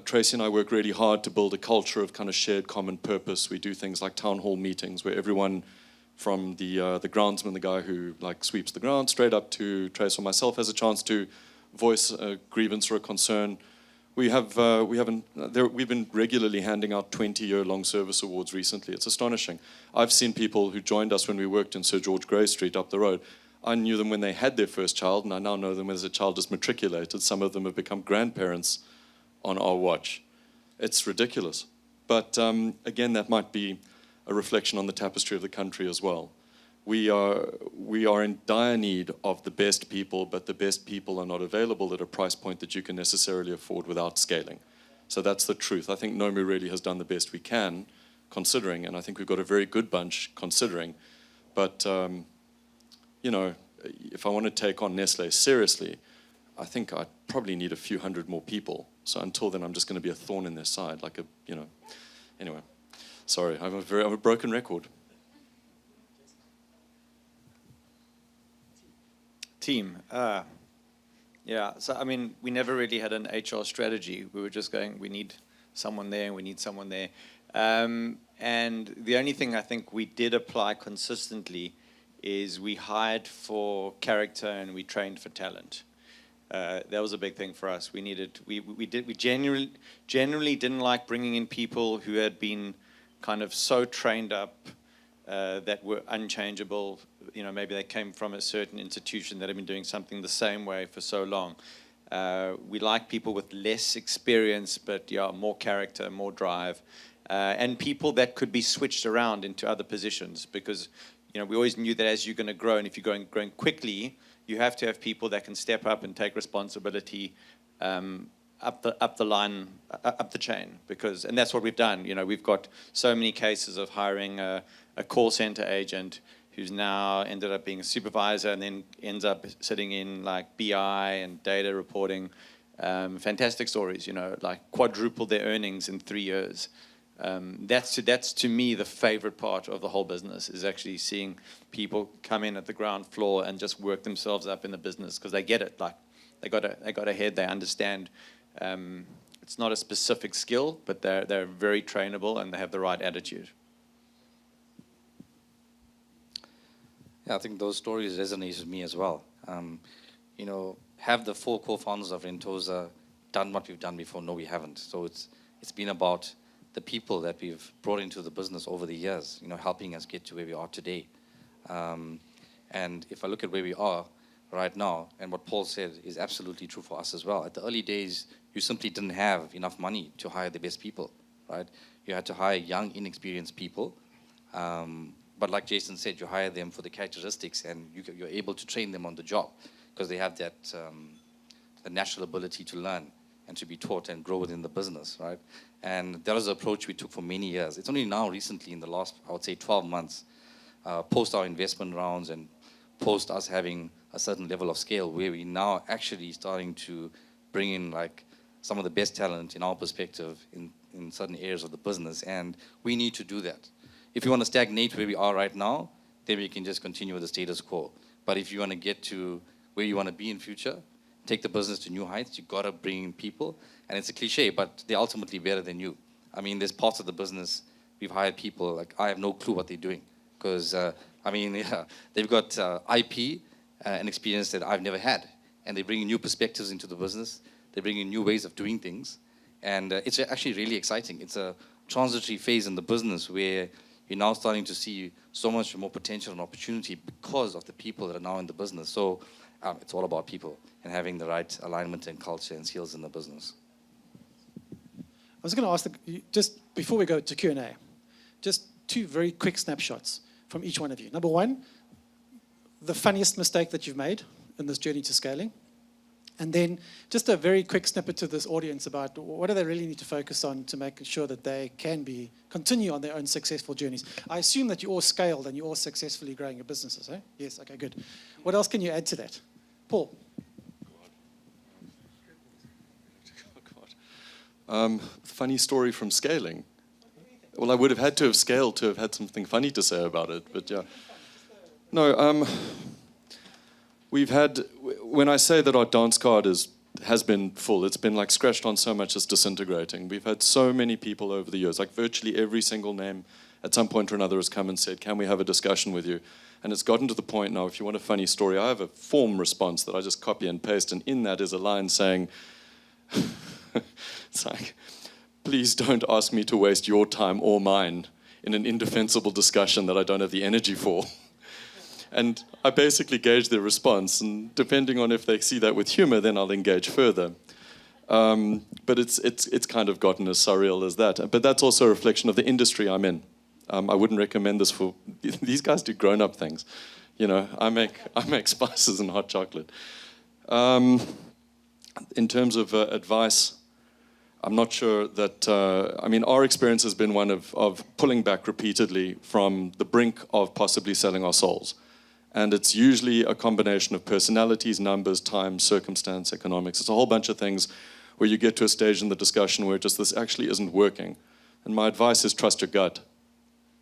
Tracy and I work really hard to build a culture of kind of shared common purpose. We do things like town hall meetings where everyone from the groundsman, the guy who like sweeps the ground, straight up to Trace or myself has a chance to voice a grievance or a concern. We've been regularly handing out 20-year-long service awards recently. It's astonishing. I've seen people who joined us when we worked in Sir George Grey Street up the road. I knew them when they had their first child, and I now know them as a child is matriculated. Some of them have become grandparents on our watch. It's ridiculous. But again, that might be a reflection on the tapestry of the country as well. We are in dire need of the best people, but the best people are not available at a price point that you can necessarily afford without scaling. So that's the truth. I think Nomu really has done the best we can, considering, and I think we've got a very good bunch considering. But, you know, if I want to take on Nestle seriously, I think I probably need a few hundred more people. So until then, I'm just going to be a thorn in their side, like a, you know. Anyway, sorry, I'm a broken record. Team. Yeah, so I mean, we never really had an HR strategy. We were just going, we need someone there, and we need someone there. And the only thing I think we did apply consistently is we hired for character and we trained for talent. That was a big thing for us. We generally didn't like bringing in people who had been kind of so trained up that were unchangeable. You know, maybe they came from a certain institution that had been doing something the same way for so long. We like people with less experience, but yeah, more character, more drive, and people that could be switched around into other positions, because you know, we always knew that as you're going to grow, and if you're growing quickly, you have to have people that can step up and take responsibility up the line, up the chain, and that's what we've done. You know, we've got so many cases of hiring a call center agent who's now ended up being a supervisor and then ends up sitting in like BI and data reporting. Fantastic stories, you know, like quadrupled their earnings in 3 years. That's to me the favorite part of the whole business, is actually seeing people come in at the ground floor and just work themselves up in the business, because they get it. Like they got ahead. They understand. It's not a specific skill, but they're very trainable and they have the right attitude. Yeah, I think those stories resonate with me as well. You know, have the 4 co-founders of Rentosa done what we've done before? No, we haven't. So it's been about the people that we've brought into the business over the years, you know, helping us get to where we are today. And if I look at where we are right now, and what Paul said is absolutely true for us as well. At the early days, you simply didn't have enough money to hire the best people, right? You had to hire young, inexperienced people. But like Jason said, you hire them for the characteristics, and you're able to train them on the job, because they have that the natural ability to learn and to be taught and grow within the business, right? And that was the approach we took for many years. It's only now recently, in the last, I would say, 12 months, post our investment rounds and post us having a certain level of scale, where we're now actually starting to bring in like some of the best talent in our perspective in certain areas of the business. And we need to do that. If you want to stagnate where we are right now, then we can just continue with the status quo. But if you want to get to where you want to be in future, take the business to new heights, you got to bring in people. And it's a cliche, but they're ultimately better than you. I mean, there's parts of the business we've hired people, like I have no clue what they're doing. Because, I mean, yeah, they've got IP and experience that I've never had. And they bring in new perspectives into the business. They bring in new ways of doing things. And it's actually really exciting. It's a transitory phase in the business where you're now starting to see so much more potential and opportunity because of the people that are now in the business. So it's all about people and having the right alignment and culture and skills in the business. I was going to ask, just before we go to Q&A, just 2 very quick snapshots from each one of you. Number 1, the funniest mistake that you've made in this journey to scaling. And then just a very quick snippet to this audience about what do they really need to focus on to make sure that they can continue on their own successful journeys. I assume that you all scaled and you're all successfully growing your businesses, eh? Yes, okay, good. What else can you add to that? Paul? Funny story from scaling. Well, I would have had to have scaled to have had something funny to say about it, but yeah. No, we've had, when I say that our dance card has been full, it's been like scratched on so much it's disintegrating. We've had so many people over the years, like virtually every single name at some point or another has come and said, can we have a discussion with you? And it's gotten to the point now, if you want a funny story, I have a form response that I just copy and paste, and in that is a line saying, it's like, please don't ask me to waste your time or mine in an indefensible discussion that I don't have the energy for. And I basically gauge their response, and depending on if they see that with humor, then I'll engage further. But it's kind of gotten as surreal as that. But that's also a reflection of the industry I'm in. I wouldn't recommend this for, these guys do grown-up things. You know, I make spices and hot chocolate. In terms of advice, I'm not sure that, I mean, our experience has been one of pulling back repeatedly from the brink of possibly selling our souls. And it's usually a combination of personalities, numbers, time, circumstance, economics. It's a whole bunch of things where you get to a stage in the discussion where just this actually isn't working. And my advice is trust your gut.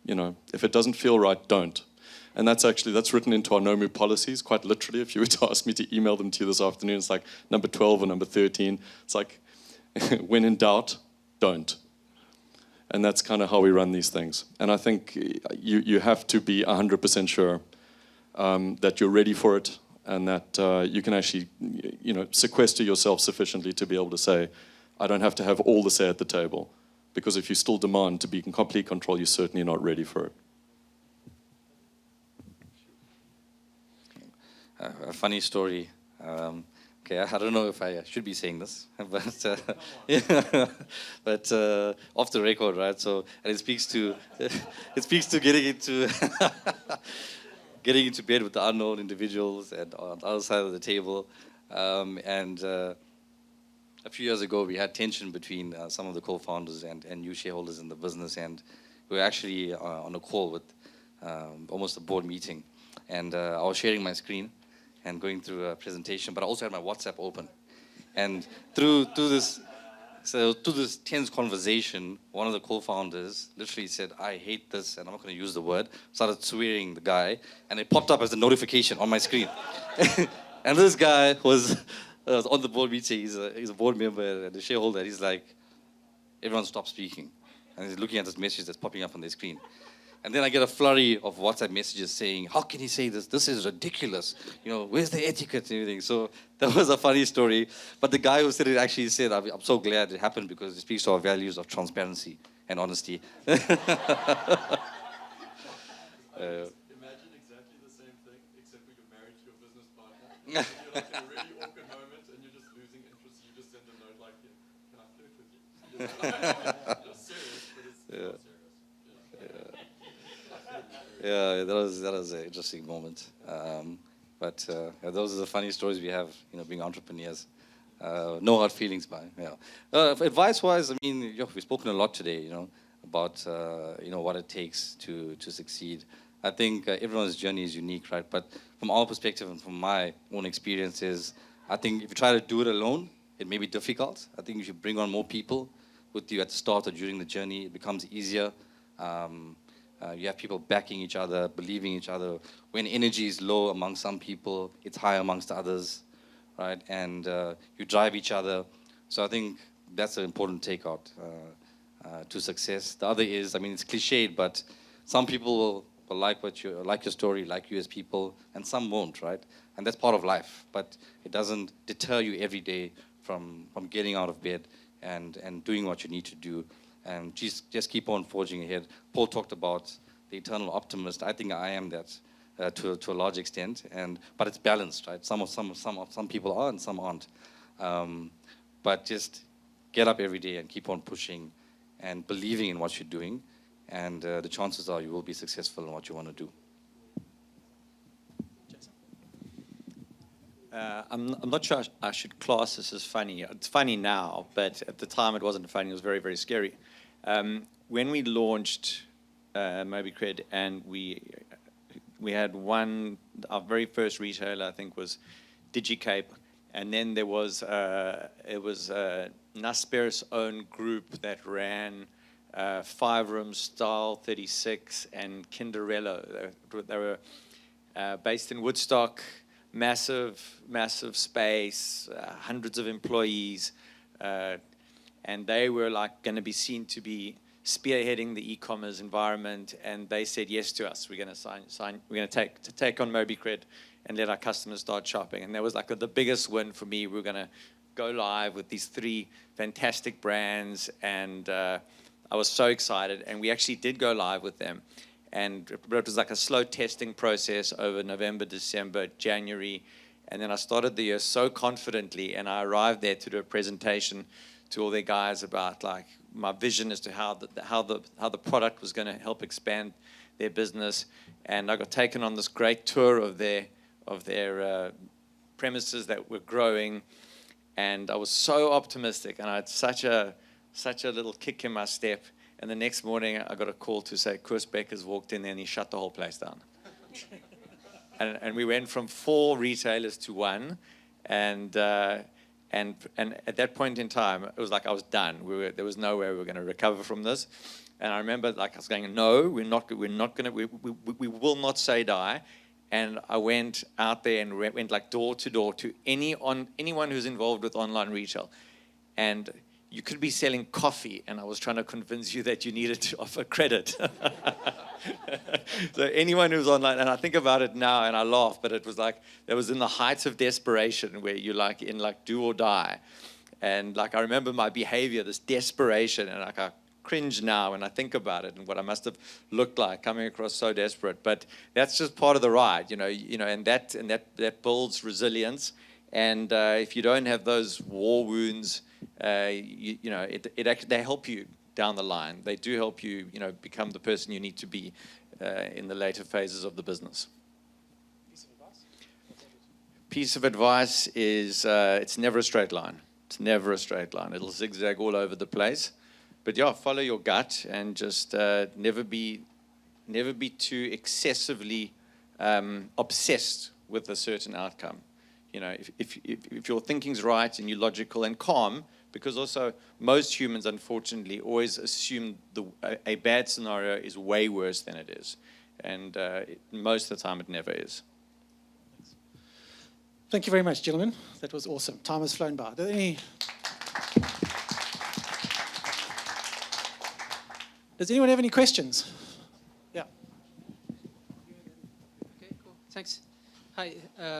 You know, if it doesn't feel right, don't. And that's written into our no-move policies, quite literally. If you were to ask me to email them to you this afternoon, it's like number 12 or number 13. It's like, when in doubt, don't. And that's kind of how we run these things. And I think you have to be 100% sure that you're ready for it, and that you can actually, you know, sequester yourself sufficiently to be able to say, I don't have to have all the say at the table. Because if you still demand to be in complete control, you're certainly not ready for it. A funny story. Okay, I don't know if I should be saying this, but yeah, but off the record, right? So, and it speaks to getting into getting into bed with the unknown individuals and on the other side of the table. A few years ago, we had tension between some of the co-founders and new shareholders in the business, and we were actually on a call with almost a board meeting, and I was sharing my screen and going through a presentation, but I also had my WhatsApp open. And through this tense conversation, one of the co-founders literally said, I hate this, and I'm not going to use the word, started swearing the guy, and it popped up as a notification on my screen. And this guy was on the board meeting, he's a board member and a shareholder, he's like, everyone stop speaking. And he's looking at this message that's popping up on their screen. And then I get a flurry of WhatsApp messages saying, how can he say this? This is ridiculous. You know, where's the etiquette and everything? So that was a funny story. But the guy who said it actually said, I'm so glad it happened because it speaks to our values of transparency and honesty. Imagine exactly the same thing, except when you're married to your business partner. You're like in a really awkward moment and you're just losing interest. You just send a note like, can I flirt with you? Just serious, but it's not serious. Yeah, that was an interesting moment. But those are the funny stories we have, you know, being entrepreneurs. No hard feelings, man. Yeah. Advice-wise, I mean, we've spoken a lot today, you know, about you know, what it takes to succeed. I think everyone's journey is unique, right? But from our perspective and from my own experiences, I think if you try to do it alone, it may be difficult. I think if you bring on more people with you at the start or during the journey, it becomes easier. You have people backing each other, believing each other. When energy is low among some people, it's high amongst others, right? And you drive each other. So I think that's an important takeout to success. The other is, I mean, it's cliched, but some people will like your story, like you as people, and some won't, right? And that's part of life. But it doesn't deter you every day from getting out of bed and doing what you need to do. And just keep on forging ahead. Paul talked about the eternal optimist. I think I am that to a large extent. But it's balanced, right? Some people are and some aren't. But just get up every day and keep on pushing and believing in what you're doing. And the chances are you will be successful in what you want to do. I'm not sure I should class this as funny. It's funny now, but at the time it wasn't funny. It was very, very scary. When we launched MobiCred, and we had our very first retailer, I think, was DigiCape, and then there was it was Nasper's own group that ran 5 Rooms, Style 36, and Kinderello. They were based in Woodstock. Massive space, hundreds of employees, and they were like going to be seen to be spearheading the e-commerce environment. And they said yes to us. We're going to we're going to take on MobiCred and let our customers start shopping. And that was like the biggest win for me. We were going to go live with these 3 fantastic brands, and I was so excited. And we actually did go live with them. And it was like a slow testing process over November, December, January. And then I started the year so confidently, and I arrived there to do a presentation to all their guys about like my vision as to how the product was going to help expand their business. And I got taken on this great tour of their premises that were growing, and I was so optimistic, and I had such a little kick in my step. And the next morning, I got a call to say Koos Becker's walked in there and he shut the whole place down. and we went from 4 retailers to 1, and at that point in time, it was like I was done. There was no way we were going to recover from this. And I remember, like, I was going, no, we will not say die. And I went out there and went like door to door to anyone who's involved with online retail. And you could be selling coffee, and I was trying to convince you that you needed to offer credit. So anyone who's online, and I think about it now and I laugh, but it was like, that was in the height of desperation where you're like in like do or die. And like, I remember my behavior, this desperation, and like I cringe now when I think about it and what I must have looked like coming across so desperate. But that's just part of the ride, you know, and that builds resilience. And if you don't have those war wounds, they help you down the line. They do help you, become the person you need to be in the later phases of the business. Piece of advice is it's never a straight line. It's never a straight line. It'll zigzag all over the place. But yeah, follow your gut and just never be too excessively obsessed with a certain outcome. If your thinking's right and you're logical and calm, because also most humans, unfortunately, always assume a bad scenario is way worse than it is. And most of the time, it never is. Thank you very much, gentlemen. That was awesome. Time has flown by. Are there any... Does anyone have any questions? Yeah. Okay, cool. Thanks. Hi.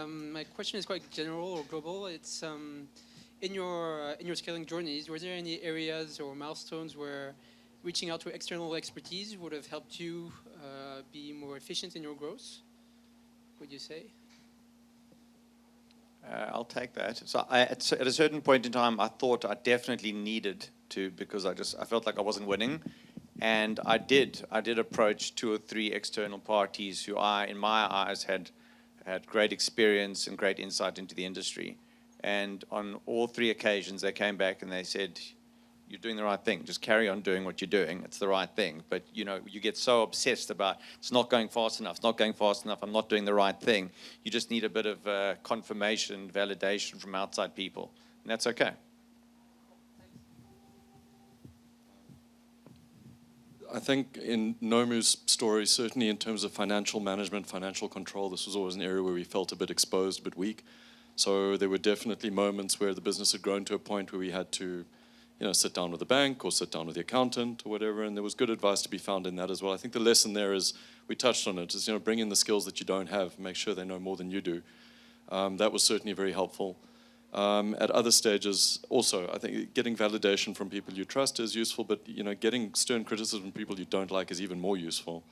My question is quite general or global. It's in your scaling journeys, were there any areas or milestones where reaching out to external expertise would have helped you be more efficient in your growth? Would you say? I'll take that. So at a certain point in time, I thought I definitely needed to, because I felt like I wasn't winning. And I did approach 2 or 3 external parties who in my eyes, had great experience and great insight into the industry. And on all 3 occasions, they came back and they said, you're doing the right thing. Just carry on doing what you're doing. It's the right thing. But, you get so obsessed about it's not going fast enough. It's not going fast enough. I'm not doing the right thing. You just need a bit of confirmation, validation from outside people. And that's okay. I think in Nomu's story, certainly in terms of financial management, financial control, this was always an area where we felt a bit exposed, a bit weak. So there were definitely moments where the business had grown to a point where we had to, sit down with the bank or sit down with the accountant or whatever, and there was good advice to be found in that as well. I think the lesson there is, we touched on it, is bring in the skills that you don't have, make sure they know more than you do. That was certainly very helpful. At other stages, also, I think getting validation from people you trust is useful, but getting stern criticism from people you don't like is even more useful.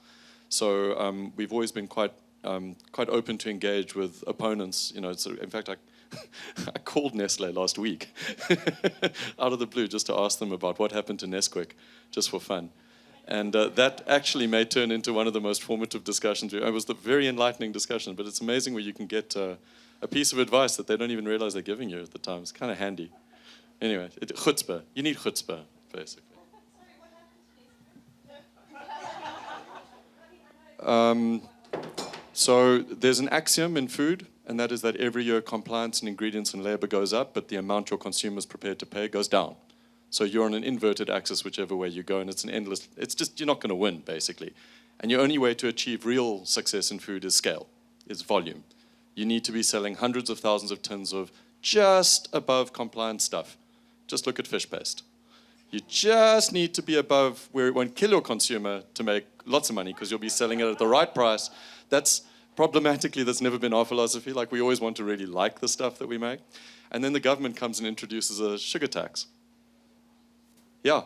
So we've always been quite open to engage with opponents. In fact, I called Nestle last week out of the blue just to ask them about what happened to Nesquik, just for fun. And that actually may turn into one of the most formative discussions. It was a very enlightening discussion, but it's amazing where you can get a piece of advice that they don't even realize they're giving you at the time. It's kind of handy. Anyway, chutzpah. You need chutzpah, basically. So there's an axiom in food, and that is that every year compliance in ingredients and labor goes up, but the amount your consumer's prepared to pay goes down. So you're on an inverted axis whichever way you go, and it's just, you're not going to win, basically. And your only way to achieve real success in food is scale, is volume. You need to be selling hundreds of thousands of tons of just above compliant stuff. Just look at fish paste. You just need to be above where it won't kill your consumer to make lots of money, because you'll be selling it at the right price. That's never been our philosophy. Like, we always want to really like the stuff that we make. And then the government comes and introduces a sugar tax. Yeah.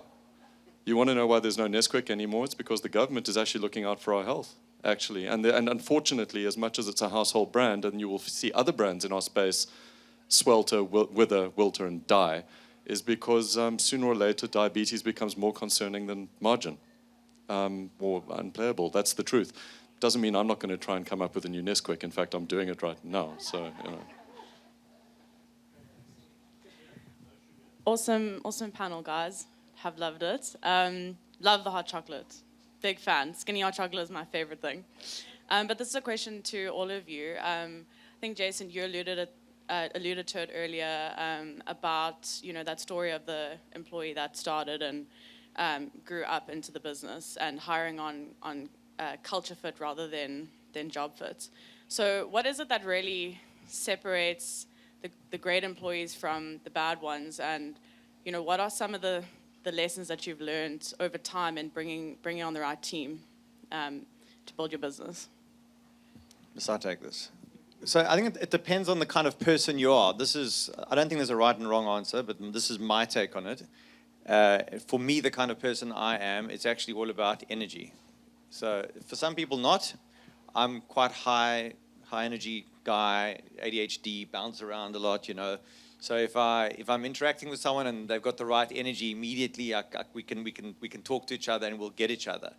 You want to know why there's no Nesquik anymore? It's because the government is actually looking out for our health, actually. And unfortunately, as much as it's a household brand, and you will see other brands in our space swelter, wither, wilter, and die, is because sooner or later diabetes becomes more concerning than margin, or unplayable. That's the truth. Doesn't mean I'm not going to try and come up with a new Nesquik. In fact, I'm doing it right now. So, you know. Awesome panel, guys. Have loved it. Love the hot chocolate. Big fan. Skinny hot chocolate is my favorite thing. But this is a question to all of you. I think, Jason, you alluded to it earlier about, you know, that story of the employee that started and grew up into the business and hiring on culture fit rather than job fit. So what is it that really separates the great employees from the bad ones? And, you know, what are some of the lessons that you've learned over time in bringing on the right team to build your business? I'll take this. So I think it depends on the kind of person you are. I don't think there's a right and wrong answer, but this is my take on it. For me, the kind of person I am, it's actually all about energy. So for some people not. I'm quite high energy guy, ADHD, bounce around a lot, you know. So if I'm interacting with someone and they've got the right energy, immediately we can talk to each other and we'll get each other.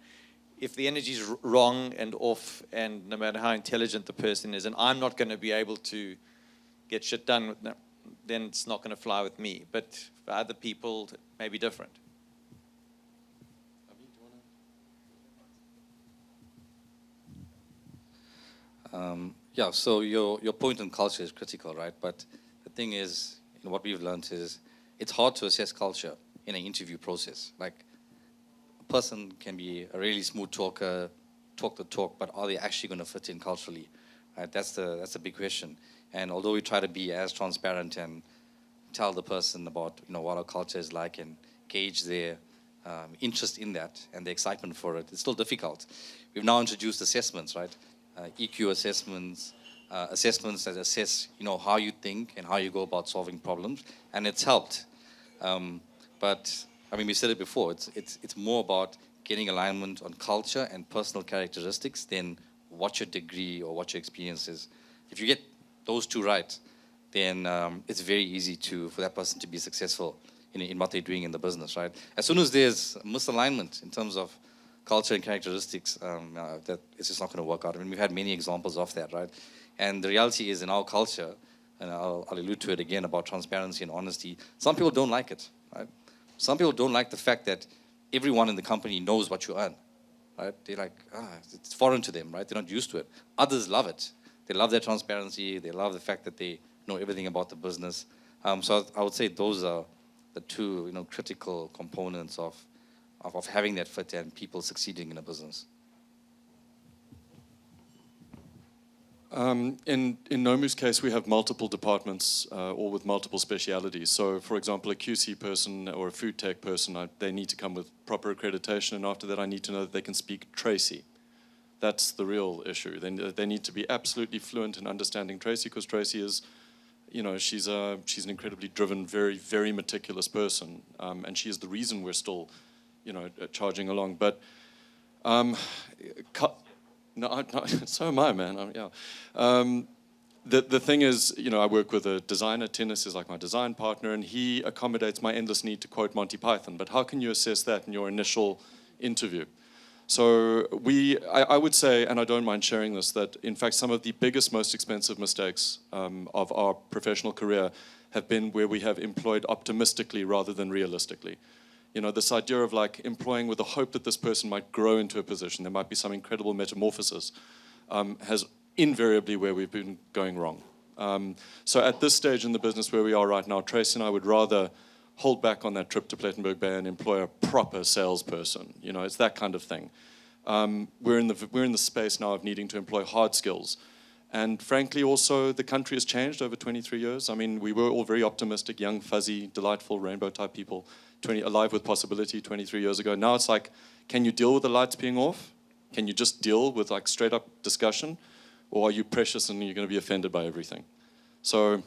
If the energy's wrong and off, and no matter how intelligent the person is, and I'm not going to be able to get shit done, then it's not going to fly with me. But for other people, it may be different. Yeah, so your point on culture is critical, right? But the thing is, you know, what we've learned is it's hard to assess culture in an interview process. Like, a person can be a really smooth talker, talk the talk, but are they actually going to fit in culturally? Right? That's the big question. And although we try to be as transparent and tell the person about, you know, what our culture is like and gauge their interest in that and the excitement for it, it's still difficult. We've now introduced assessments, right? EQ assessments, assessments that assess, you know, how you think and how you go about solving problems, and it's helped. But I mean, we said it before. It's more about getting alignment on culture and personal characteristics than what your degree or what your experience is. If you get those two right, then it's very easy for that person to be successful in what they're doing in the business, right? As soon as there's misalignment in terms of culture and characteristics, that it's just not going to work out. I mean, we've had many examples of that, right? And the reality is, in our culture, and I'll allude to it again about transparency and honesty, some people don't like it, right? Some people don't like the fact that everyone in the company knows what you earn, right? They're like, it's foreign to them, right? They're not used to it. Others love it. They love their transparency. They love the fact that they know everything about the business. So I would say those are the two, you know, critical components of having that fit and people succeeding in a business. In Nomu's case, we have multiple departments, all with multiple specialities. So, for example, a QC person or a food tech person, they need to come with proper accreditation, and after that I need to know that they can speak Tracy. That's the real issue. They need to be absolutely fluent in understanding Tracy, because Tracy is, you know, she's an incredibly driven, very, very meticulous person, and she is the reason we're still, you know, charging along. But no, so am I, man. Yeah. The thing is, you know, I work with a designer. Tennis is like my design partner, and he accommodates my endless need to quote Monty Python. But how can you assess that in your initial interview? So I would say, and I don't mind sharing this, that in fact some of the biggest, most expensive mistakes of our professional career have been where we have employed optimistically rather than realistically. You know, this idea of like employing with the hope that this person might grow into a position, there might be some incredible metamorphosis, has invariably where we've been going wrong. So at this stage in the business where we are right now, Tracy and I would rather hold back on that trip to Plettenberg Bay and employ a proper salesperson. You know, it's that kind of thing. We're in the space now of needing to employ hard skills. And frankly, also, the country has changed over 23 years. I mean, we were all very optimistic, young, fuzzy, delightful, rainbow-type people, alive with possibility 23 years ago. Now it's like, can you deal with the lights being off? Can you just deal with like straight-up discussion? Or are you precious and you're going to be offended by everything? So,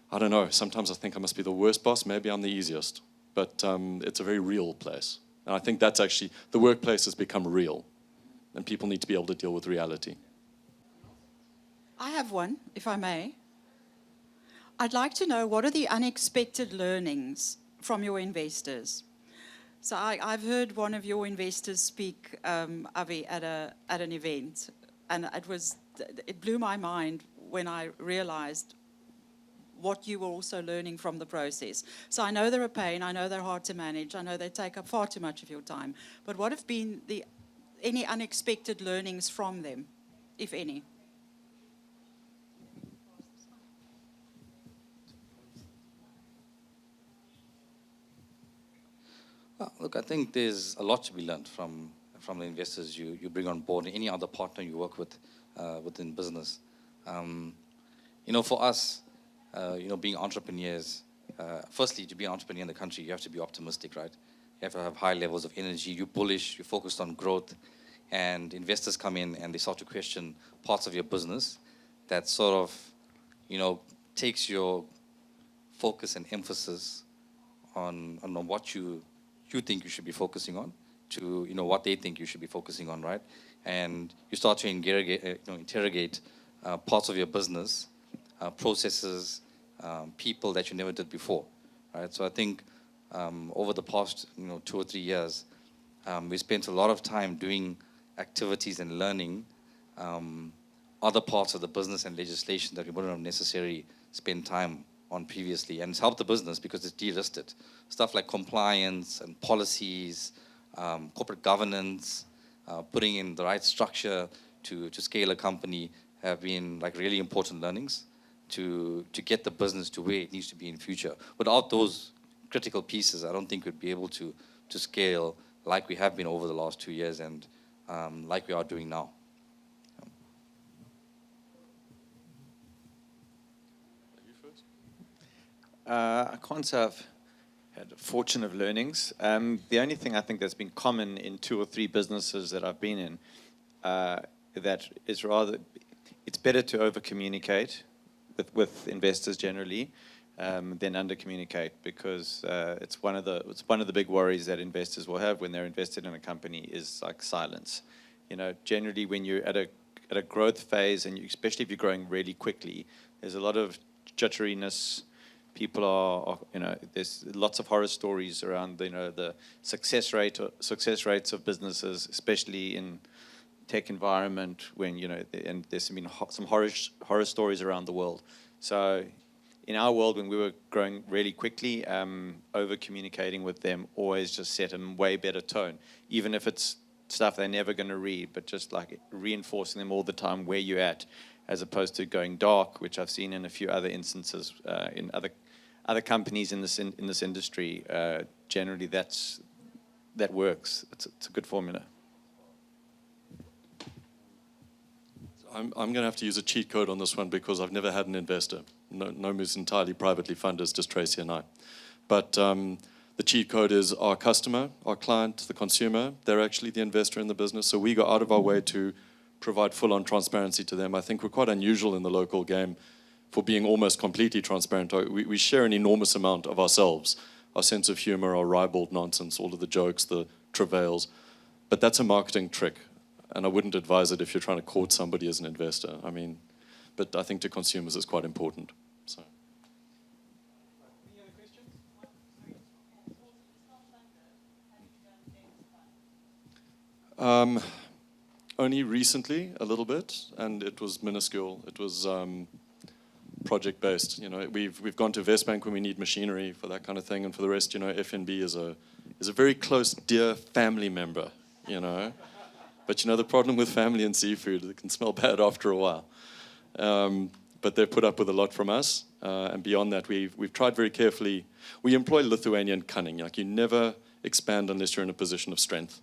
I don't know. Sometimes I think I must be the worst boss. Maybe I'm the easiest. But it's a very real place. And I think that's actually, the workplace has become real. And people need to be able to deal with reality. I have one, if I may. I'd like to know, what are the unexpected learnings from your investors? So I've heard one of your investors speak, Avi, at an event, and it blew my mind when I realized what you were also learning from the process. So I know they're a pain, I know they're hard to manage, I know they take up far too much of your time, but what have been any unexpected learnings from them, if any? Look, I think there's a lot to be learned from the investors you bring on board, and any other partner you work with within business. For us, being entrepreneurs, firstly, to be an entrepreneur in the country, you have to be optimistic, right? You have to have high levels of energy. You're bullish. You're focused on growth, and investors come in and they start to question parts of your business that sort of, takes your focus and emphasis on what you think you should be focusing on to what they think you should be focusing on, right? And you start to interrogate parts of your business, processes, people that you never did before, right? So I think over the past 2 or 3 years, we spent a lot of time doing activities and learning other parts of the business and legislation that we wouldn't have necessarily spent time on previously, and it's helped the business because it's de-risked it. Stuff like compliance and policies, corporate governance, putting in the right structure to scale a company have been like really important learnings to get the business to where it needs to be in future. Without those critical pieces, I don't think we'd be able to scale like we have been over the last 2 years and like we are doing now. I can't say I've had a fortune of learnings. The only thing I think that's been common in 2 or 3 businesses that I've been in, that is rather, it's better to over-communicate with investors generally than under-communicate, because it's one of the big worries that investors will have when they're invested in a company is like silence. Generally when you're at a growth phase, and especially if you're growing really quickly, there's a lot of jitteriness. People are, there's lots of horror stories around, the success rates of businesses, especially in tech environment, when, and there's been some horror stories around the world. So in our world, when we were growing really quickly, over communicating with them always just set a way better tone, even if it's stuff they're never going to read, but just like reinforcing them all the time where you're at, as opposed to going dark, which I've seen in a few other instances in other companies in this industry. Generally, that works. It's a good formula. I'm going to have to use a cheat code on this one because I've never had an investor. Nomu's entirely privately funded, it's just Tracy and I. But the cheat code is our customer, our client, the consumer. They're actually the investor in the business. So we go out of our way to provide full-on transparency to them. I think we're quite unusual in the local game for being almost completely transparent. We share an enormous amount of ourselves, our sense of humor, our ribald nonsense, all of the jokes, the travails. But that's a marketing trick. And I wouldn't advise it if you're trying to court somebody as an investor. But I think to consumers it's quite important. So. Any other questions? Only recently, a little bit, and it was minuscule. It was project-based. We've gone to Westbank when we need machinery for that kind of thing, and for the rest, FNB is a very close, dear family member. But the problem with family and seafood, it can smell bad after a while. But they've put up with a lot from us, and beyond that, we've tried very carefully. We employ Lithuanian cunning. You never expand unless you're in a position of strength.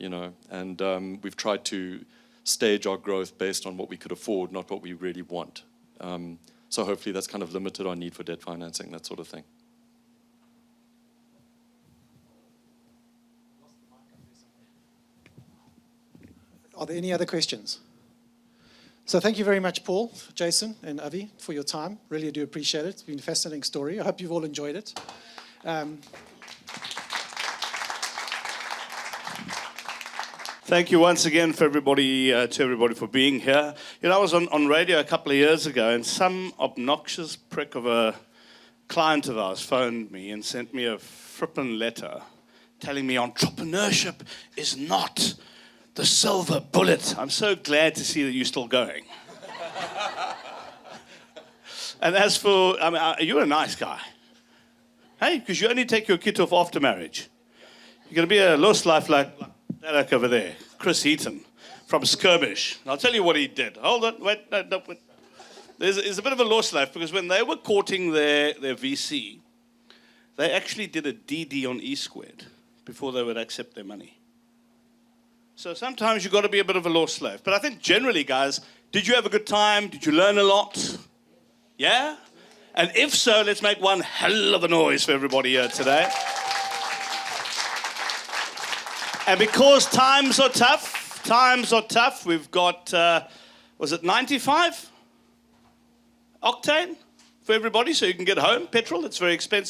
And we've tried to stage our growth based on what we could afford, not what we really want. So hopefully that's kind of limited our need for debt financing, that sort of thing. Are there any other questions? So thank you very much, Paul, Jason, and Avi, for your time. Really do appreciate it. It's been a fascinating story. I hope you've all enjoyed it. Thank you once again for everybody, to everybody for being here. You know, I was on radio a couple of years ago, and some obnoxious prick of a client of ours phoned me and sent me a frippin' letter telling me entrepreneurship is not the silver bullet. I'm so glad to see that you're still going. And as for, I mean, you're a nice guy. Hey, because you only take your kid off after marriage. You're going to be a lost life like that over there, Chris Heaton from Skirmish. And I'll tell you what he did. Hold on, wait. There's a bit of a lost life because when they were courting their VC, they actually did a DD on E squared before they would accept their money. So sometimes you've got to be a bit of a law slave. But I think generally, guys, did you have a good time? Did you learn a lot? Yeah? And if so, let's make one hell of a noise for everybody here today. And because times are tough, we've got, was it 95 octane for everybody so you can get home? Petrol, it's very expensive.